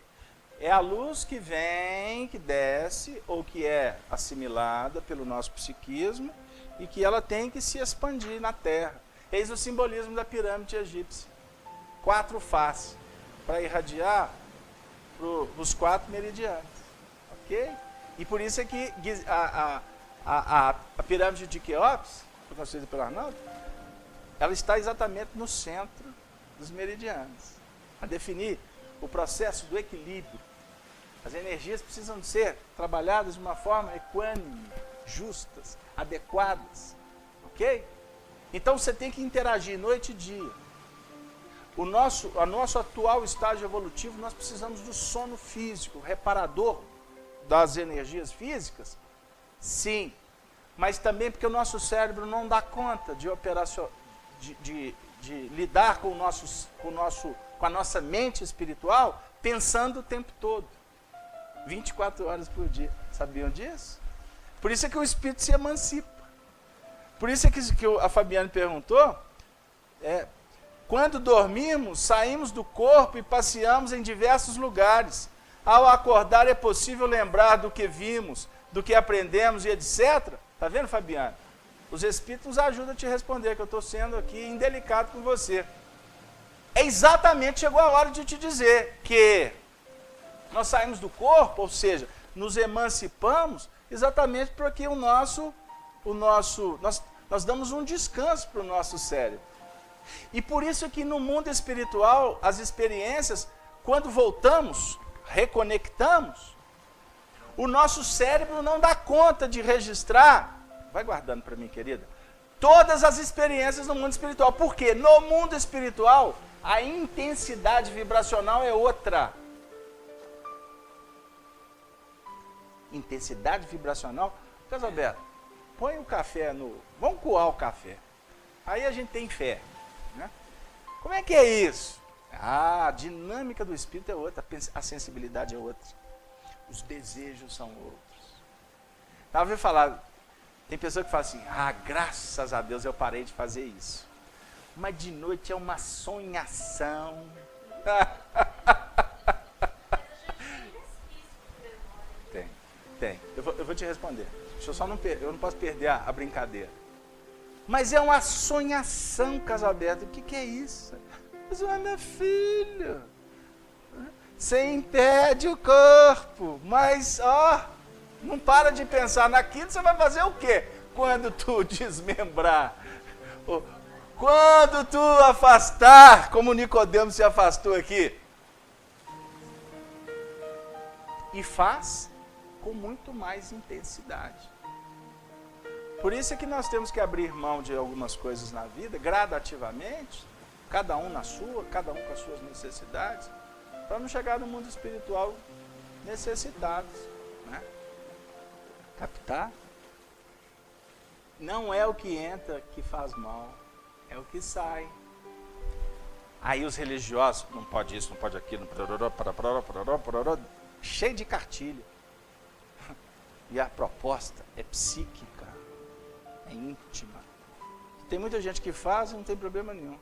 É a luz que vem, que desce, ou que é assimilada pelo nosso psiquismo, e que ela tem que se expandir na Terra. Eis o simbolismo da pirâmide egípcia. 4 faces, para irradiar os 4 meridianos. Ok? E por isso é que a pirâmide de Quéops, construída pelo Arnaldo, ela está exatamente no centro dos meridianos, a definir o processo do equilíbrio. As energias precisam ser trabalhadas de uma forma equânime, justas, adequadas. Ok? Então você tem que interagir noite e dia. O nosso atual estágio evolutivo, nós precisamos do sono físico, reparador das energias físicas, sim, mas também porque o nosso cérebro não dá conta de lidar com a nossa mente espiritual, pensando o tempo todo, 24 horas por dia. Sabiam disso? Por isso é que o espírito se emancipa. Por isso é que a Fabiane perguntou, quando dormimos, saímos do corpo e passeamos em diversos lugares. Ao acordar é possível lembrar do que vimos, do que aprendemos e etc. Está vendo, Fabiana? Os espíritos nos ajudam a te responder, que eu estou sendo aqui indelicado com você. Chegou a hora de te dizer que nós saímos do corpo, ou seja, nos emancipamos, exatamente porque nós damos um descanso para o nosso cérebro. E por isso que no mundo espiritual, as experiências, quando voltamos, reconectamos, o nosso cérebro não dá conta de registrar, vai guardando para mim, querida, todas as experiências no mundo espiritual. Por quê? No mundo espiritual, a intensidade vibracional é outra. Intensidade vibracional. Casalberto, põe o café vamos coar o café. Aí a gente tem fé. Né? Como é que é isso? A dinâmica do espírito é outra, a sensibilidade é outra, os desejos são outros. Estava ouvindo falar, tem pessoa que fala assim, graças a Deus eu parei de fazer isso. Mas de noite é uma sonhação. Tem. Eu vou te responder. Eu não posso perder a brincadeira. Mas é uma sonhação, Casalberto. O que é isso? Mas, minha filha, você impede o corpo, mas, não para de pensar naquilo, você vai fazer o quê? Quando tu desmembrar, quando tu afastar, como Nicodemo se afastou aqui. e faz com muito mais intensidade. Por isso é que nós temos que abrir mão de algumas coisas na vida, gradativamente, cada um na sua, cada um com as suas necessidades, para não chegar no mundo espiritual necessitados, né? Captar? Não é o que entra que faz mal, é o que sai. Aí os religiosos, não pode isso, não pode aquilo, cheio de cartilha. E a proposta é psíquica, é íntima. Tem muita gente que faz e não tem problema nenhum.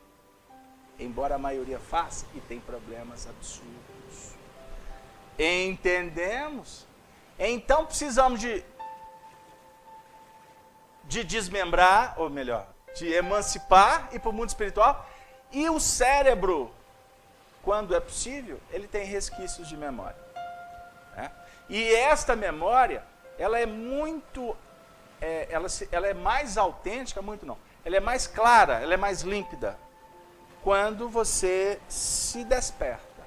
Embora a maioria faça e tem problemas absurdos. Entendemos? Então precisamos de desmembrar, ou melhor, de emancipar e ir para o mundo espiritual. E o cérebro, quando é possível, ele tem resquícios de memória. Né? E esta memória, ela é muito, ela é mais autêntica, muito não. Ela é mais clara, ela é mais límpida, quando você se desperta.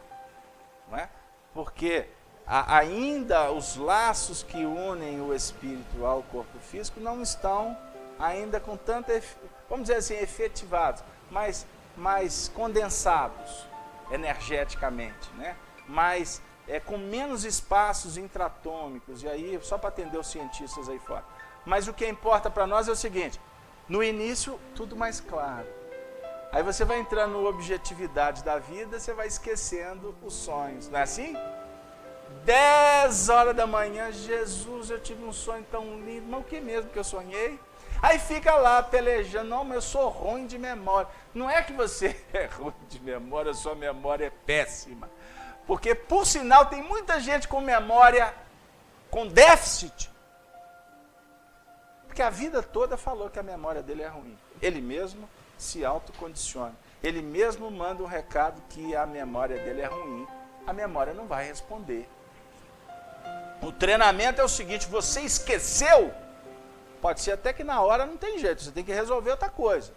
Não é? Porque ainda os laços que unem o espírito ao corpo físico não estão ainda com tanta, vamos dizer assim, efetivados, mas mais condensados energeticamente, né? Mas com menos espaços intratômicos, e aí só para atender os cientistas aí fora. Mas o que importa para nós é o seguinte: no início, tudo mais claro. Aí você vai entrando na objetividade da vida, você vai esquecendo os sonhos, não é assim? 10 horas da manhã, Jesus, eu tive um sonho tão lindo, mas o que mesmo que eu sonhei? Aí fica lá pelejando, não, mas eu sou ruim de memória. Não é que você é ruim de memória, a sua memória é péssima. Porque, por sinal, tem muita gente com memória com déficit. Porque a vida toda falou que a memória dele é ruim. Ele mesmo se autocondiciona. Ele mesmo manda um recado que a memória dele é ruim. A memória não vai responder. O treinamento é o seguinte: você esqueceu, pode ser até que na hora não tem jeito, você tem que resolver outra coisa.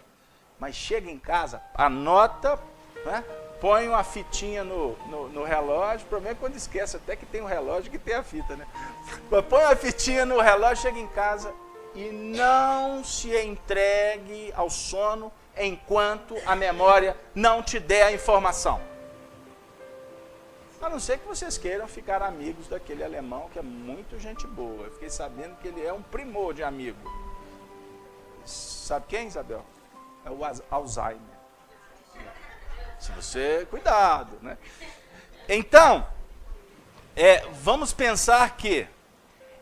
Mas chega em casa, anota, né? Põe uma fitinha no relógio. O problema é quando esquece até que tem um relógio que tem a fita, né? Põe uma fitinha no relógio, chega em casa e não se entregue ao sono enquanto a memória não te der a informação. A não ser que vocês queiram ficar amigos daquele alemão que é muito gente boa. Eu fiquei sabendo que ele é um primor de amigo. Sabe quem, Isabel? É o Alzheimer. Se você... Cuidado, né? Então, vamos pensar que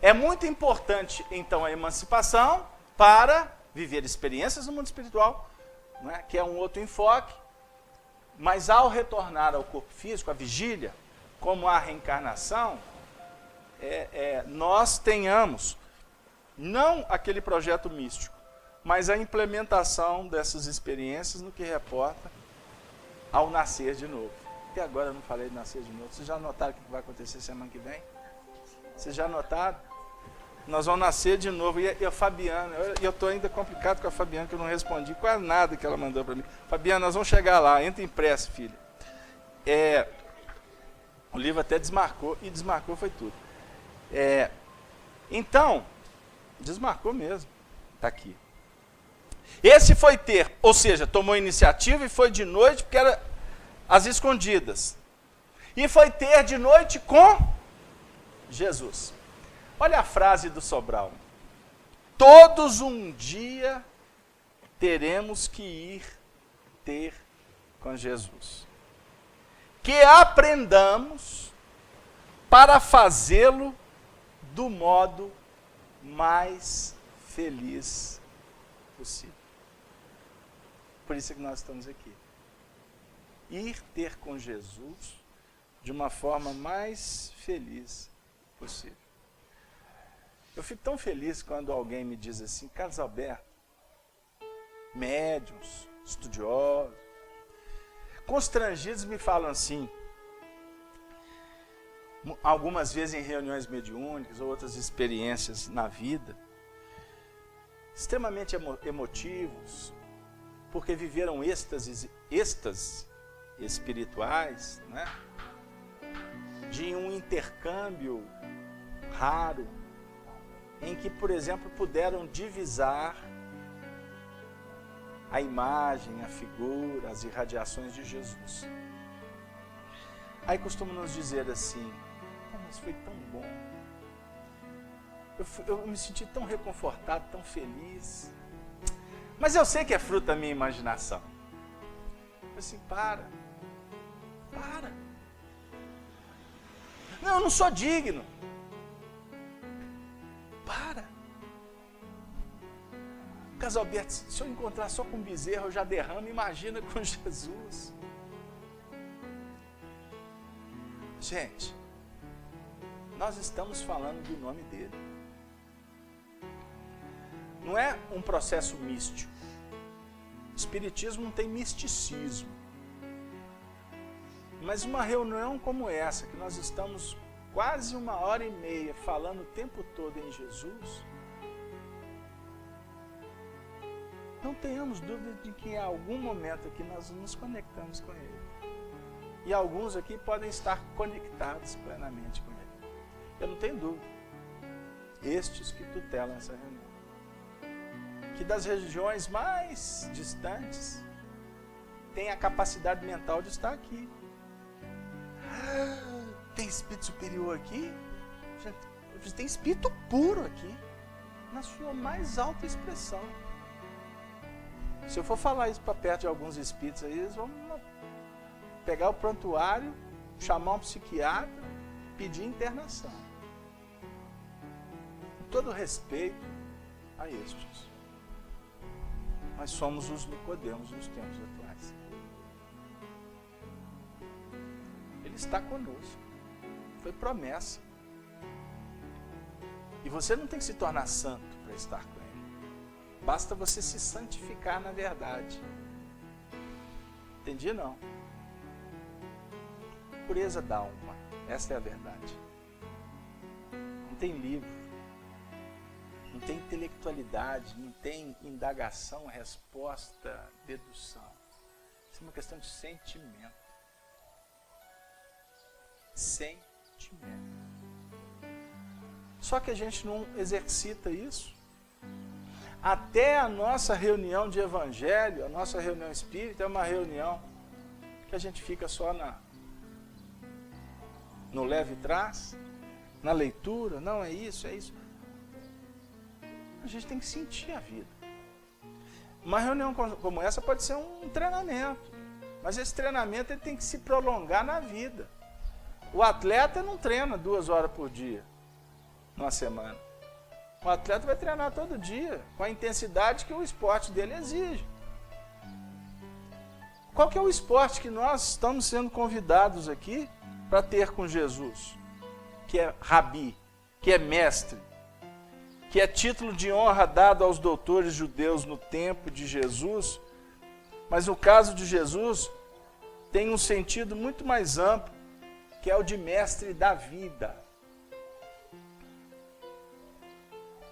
é muito importante, então, a emancipação para viver experiências no mundo espiritual, né? Que é um outro enfoque. Mas ao retornar ao corpo físico, a vigília, como a reencarnação, nós tenhamos, não aquele projeto místico, mas a implementação dessas experiências no que reporta ao nascer de novo. Até agora eu não falei de nascer de novo. Vocês já notaram o que vai acontecer semana que vem? Vocês já notaram? Nós vamos nascer de novo. E a Fabiana, eu estou ainda complicado com a Fabiana, que eu não respondi quase nada que ela mandou para mim. Fabiana, nós vamos chegar lá, entra em pressa, filha. O livro até desmarcou, e desmarcou foi tudo. Então, desmarcou mesmo, está aqui. Esse foi ter, ou seja, tomou iniciativa e foi de noite, porque era às escondidas. E foi ter de noite com Jesus. Olha a frase do Sobral. Todos um dia teremos que ir ter com Jesus. Que aprendamos para fazê-lo do modo mais feliz possível. Por isso é que nós estamos aqui. Ir ter com Jesus de uma forma mais feliz possível. Eu fico tão feliz quando alguém me diz assim: Carlos Alberto, médiuns, estudiosos, constrangidos me falam assim, algumas vezes em reuniões mediúnicas ou outras experiências na vida, extremamente emotivos, porque viveram êxtases espirituais, né? de um intercâmbio raro, em que, por exemplo, puderam divisar a imagem, a figura, as irradiações de Jesus. Aí costumam nos dizer assim: mas foi tão bom, eu me senti tão reconfortado, tão feliz. Mas eu sei que é fruto da minha imaginação. Eu assim, para. Não, eu não sou digno. Para. Casalberto, se eu encontrar só com bezerro, eu já derramo, imagina com Jesus. Gente, nós estamos falando do nome dele. Não é um processo místico. Espiritismo não tem misticismo. Mas uma reunião como essa, que nós estamos quase 1h30 falando o tempo todo em Jesus, não tenhamos dúvida de que em algum momento aqui nós nos conectamos com Ele. E alguns aqui podem estar conectados plenamente com Ele. Eu não tenho dúvida. Estes que tutelam essa reunião. Que das regiões mais distantes têm a capacidade mental de estar aqui. Tem espírito superior aqui? Tem espírito puro aqui, na sua mais alta expressão. Se eu for falar isso para perto de alguns espíritos aí, eles vão pegar o prontuário, chamar um psiquiatra, pedir internação. Com todo respeito a estes, nós somos os Nicodemos nos tempos atuais. Ele está conosco. Foi promessa. E você não tem que se tornar santo para estar com Ele. Basta você se santificar na verdade. Entendi, não? Pureza da alma. Essa é a verdade. Não tem livro. Não tem intelectualidade. Não tem indagação, resposta, dedução. Isso é uma questão de sentimento. Sentimento. Só que a gente não exercita isso. Até a nossa reunião de evangelho, a nossa reunião espírita é uma reunião que a gente fica só no leve trás, na leitura, não é isso, é isso. A gente tem que sentir a vida. Uma reunião como essa pode ser um treinamento, mas esse treinamento ele tem que se prolongar na vida. O atleta não treina 2 horas por dia, numa semana. O atleta vai treinar todo dia, com a intensidade que o esporte dele exige. Qual que é o esporte que nós estamos sendo convidados aqui para ter com Jesus? Que é rabi, que é mestre, que é título de honra dado aos doutores judeus no tempo de Jesus, mas no caso de Jesus tem um sentido muito mais amplo, que é o de mestre da vida.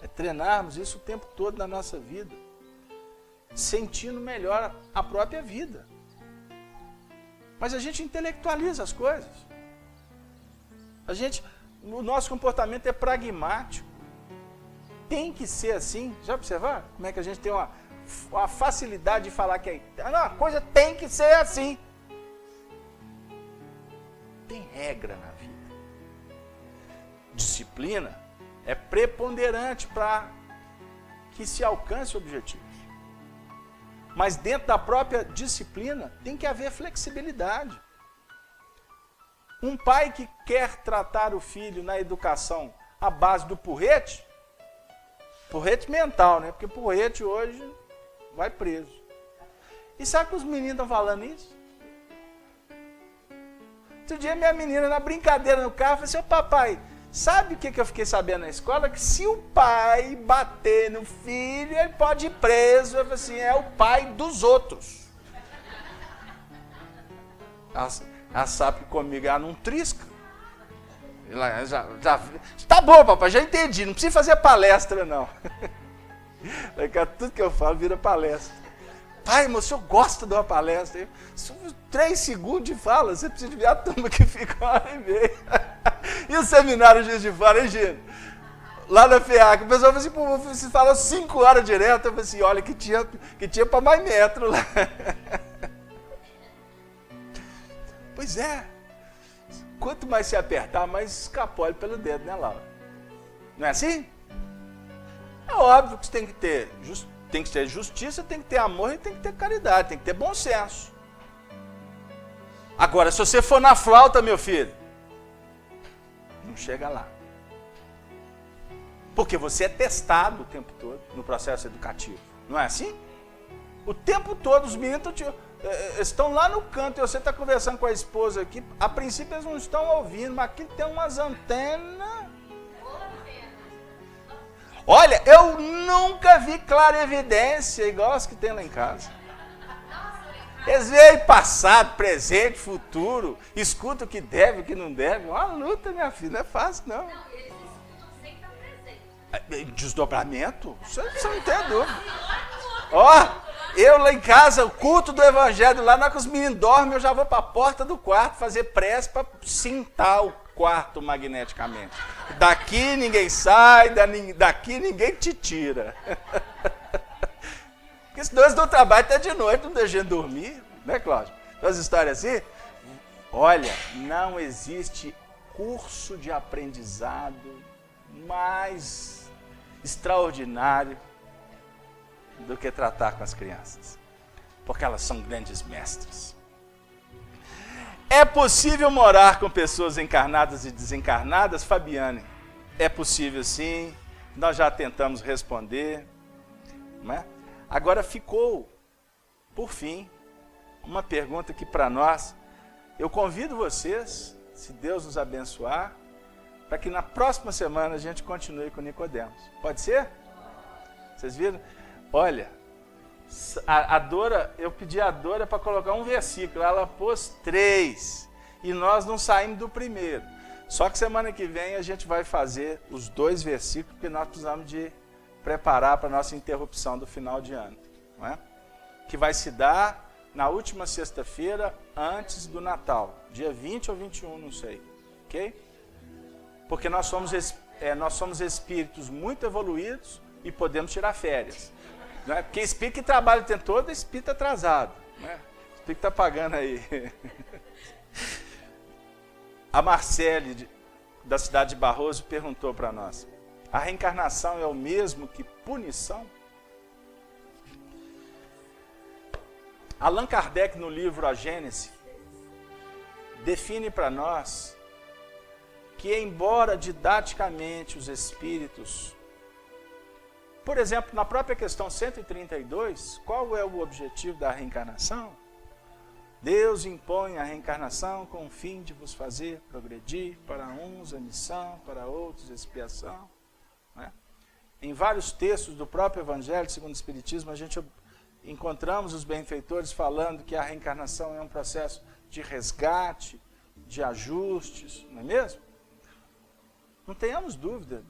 É treinarmos isso o tempo todo na nossa vida, sentindo melhor a própria vida. Mas a gente intelectualiza as coisas. O nosso comportamento é pragmático. Tem que ser assim. Já observaram como é que a gente tem uma facilidade de falar que a coisa tem que ser assim. Tem regra na vida. Disciplina é preponderante para que se alcance objetivos. Mas dentro da própria disciplina tem que haver flexibilidade. Um pai que quer tratar o filho na educação à base do porrete mental, né? Porque porrete hoje vai preso. E sabe que os meninos estão falando isso? Outro dia minha menina, na brincadeira no carro, falou assim: ô papai, sabe o que eu fiquei sabendo na escola? Que se o pai bater no filho, ele pode ir preso. Eu falei assim: é o pai dos outros. Ela sabe que comigo ela não trisca. Ela já, tá bom, papai, já entendi, não precisa fazer palestra, não. Tudo que eu falo vira palestra. Pai, mas o senhor gosta de uma palestra? 3 segundos de fala, você precisa ver a turma que fica 1h30. E o seminário Juiz de Fora, hein, Gino? Lá na FEAC, o pessoal falou assim, pô, você fala 5 horas direto. Eu falei assim, olha, que tinha para mais metro lá. Pois é. Quanto mais se apertar, mais escapole pelo dedo, né, Laura? Não é assim? É óbvio que você tem que ter justiça, tem que ter amor e tem que ter caridade, tem que ter bom senso. Agora, se você for na flauta, meu filho, não chega lá. Porque você é testado o tempo todo no processo educativo. Não é assim? O tempo todo os meninos estão lá no canto e você está conversando com a esposa aqui. A princípio eles não estão ouvindo, mas aqui tem umas antenas. Olha, eu nunca vi clarevidência igual as que tem lá em casa. Eles veem passado, presente, futuro, escuta o que deve, o que não deve. Uma luta, minha filha, não é fácil, não. Não, eles escutam sem estar presente. Desdobramento? Você não tem dúvida. Ó, eu lá em casa, o culto do evangelho, lá na hora que os meninos dormem, eu já vou para a porta do quarto fazer prece para cintar o quarto magneticamente. Daqui ninguém sai, daqui ninguém te tira. Porque senão eles dão trabalho até de noite, não deixam dormir, né, Cláudio? As histórias assim. Olha, não existe curso de aprendizado mais extraordinário do que tratar com as crianças, porque elas são grandes mestres. É possível morar com pessoas encarnadas e desencarnadas, Fabiane? É possível sim, nós já tentamos responder, não é? Agora ficou, por fim, uma pergunta que para nós, eu convido vocês, se Deus nos abençoar, para que na próxima semana a gente continue com Nicodemos. Pode ser? Vocês viram? Olha, a Dora, eu pedi a Dora para colocar um versículo, ela pôs 3, e nós não saímos do primeiro. Só que semana que vem a gente vai fazer os 2 versículos, porque nós precisamos de preparar para a nossa interrupção do final de ano, não é? Que vai se dar na última sexta-feira antes do Natal, dia 20 ou 21, não sei, ok? Porque nós somos espíritos muito evoluídos e podemos tirar férias. Não é? Porque espírito que trabalha o tempo todo é espírito atrasado. Né? Espírito está pagando aí. A Marcele, da cidade de Barroso, perguntou para nós: a reencarnação é o mesmo que punição? Allan Kardec, no livro A Gênese, define para nós que, embora didaticamente os espíritos, por exemplo, na própria questão 132, qual é o objetivo da reencarnação? Deus impõe a reencarnação com o fim de vos fazer progredir, para uns a missão, para outros a expiação. Né? Em vários textos do próprio Evangelho segundo o Espiritismo, a gente encontramos os benfeitores falando que a reencarnação é um processo de resgate, de ajustes, não é mesmo? Não tenhamos dúvida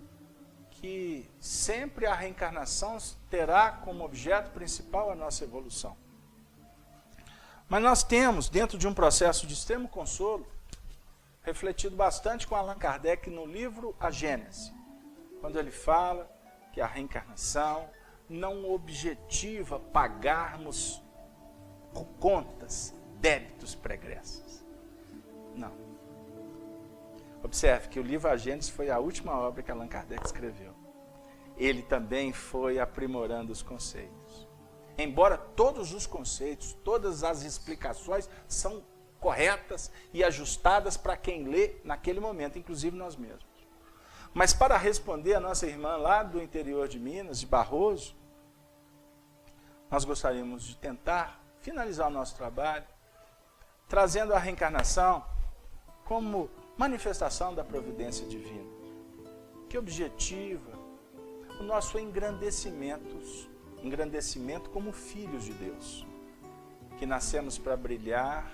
que sempre a reencarnação terá como objeto principal a nossa evolução. Mas nós temos, dentro de um processo de extremo consolo, refletido bastante com Allan Kardec no livro A Gênese, quando ele fala que a reencarnação não objetiva pagarmos contas, débitos pregressos. Não. Observe que o livro A Gênese foi a última obra que Allan Kardec escreveu. Ele também foi aprimorando os conceitos. Embora todos os conceitos, todas as explicações são corretas e ajustadas para quem lê naquele momento, inclusive nós mesmos. Mas para responder a nossa irmã lá do interior de Minas, de Barroso, nós gostaríamos de tentar finalizar o nosso trabalho trazendo a reencarnação como manifestação da providência divina, que objetiva o nosso engrandecimento como filhos de Deus, que nascemos para brilhar,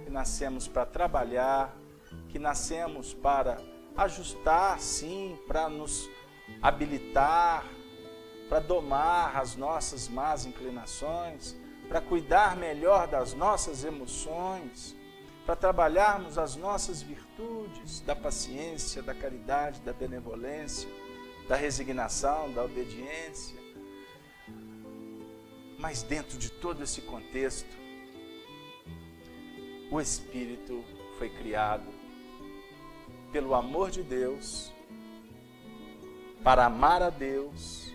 que nascemos para trabalhar, que nascemos para ajustar, sim, para nos habilitar, para domar as nossas más inclinações, para cuidar melhor das nossas emoções, para trabalharmos as nossas virtudes da paciência, da caridade, da benevolência, da resignação, da obediência. Mas dentro de todo esse contexto, o Espírito foi criado pelo amor de Deus, para amar a Deus,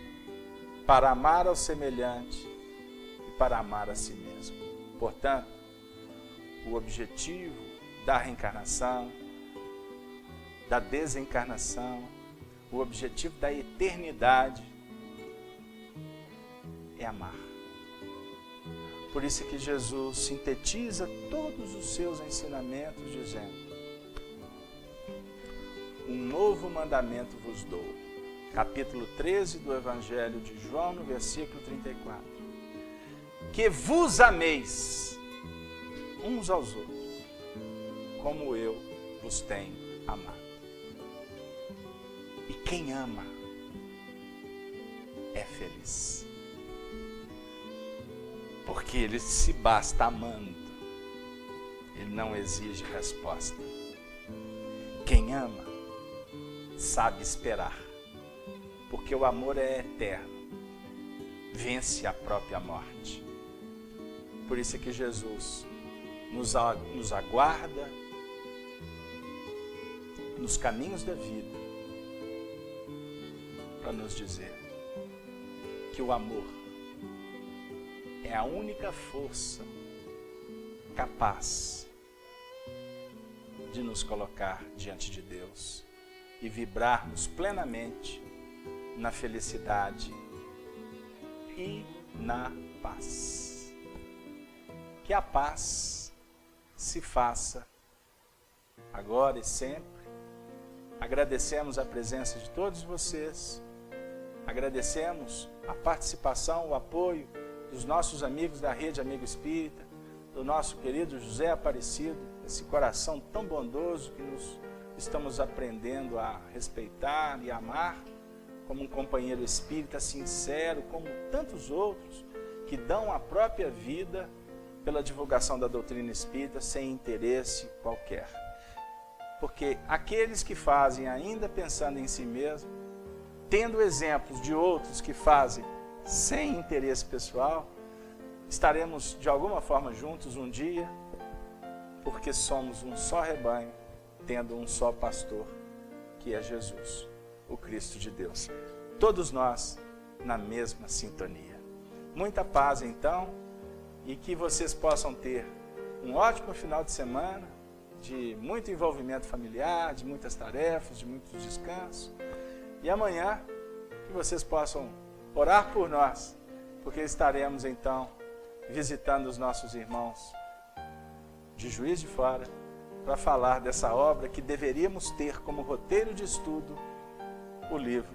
para amar ao semelhante e para amar a si mesmo. Portanto, o objetivo da reencarnação, da desencarnação, o objetivo da eternidade é amar. Por isso que Jesus sintetiza todos os seus ensinamentos dizendo: um novo mandamento vos dou. Capítulo 13 do Evangelho de João, no versículo 34. Que vos ameis uns aos outros, como eu vos tenho amado. E quem ama é feliz, porque ele se basta amando, ele não exige resposta. Quem ama sabe esperar, porque o amor é eterno, vence a própria morte. Por isso é que Jesus nos aguarda nos caminhos da vida para nos dizer que o amor é a única força capaz de nos colocar diante de Deus e vibrarmos plenamente na felicidade e na paz. Que a paz se faça agora e sempre. Agradecemos a presença de todos vocês, agradecemos a participação, o apoio dos nossos amigos da Rede Amigo Espírita, do nosso querido José Aparecido, esse coração tão bondoso que nos estamos aprendendo a respeitar e amar, como um companheiro espírita sincero, como tantos outros que dão a própria vida pela divulgação da doutrina espírita sem interesse qualquer. Porque aqueles que fazem ainda pensando em si mesmo, tendo exemplos de outros que fazem sem interesse pessoal, estaremos de alguma forma juntos um dia, porque somos um só rebanho, tendo um só pastor, que é Jesus, o Cristo de Deus. Todos nós na mesma sintonia. Muita paz então, e que vocês possam ter um ótimo final de semana, de muito envolvimento familiar, de muitas tarefas, de muitos descansos. E amanhã, que vocês possam orar por nós, porque estaremos então visitando os nossos irmãos de Juiz de Fora, para falar dessa obra que deveríamos ter como roteiro de estudo, o livro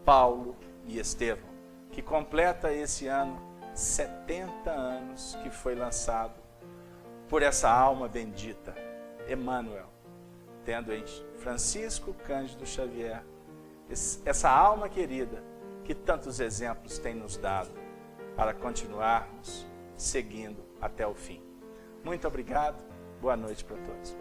Paulo e Estevão, que completa esse ano 70 anos que foi lançado por essa alma bendita, Emmanuel, tendo em Francisco Cândido Xavier, essa alma querida que tantos exemplos tem nos dado para continuarmos seguindo até o fim. Muito obrigado, boa noite para todos.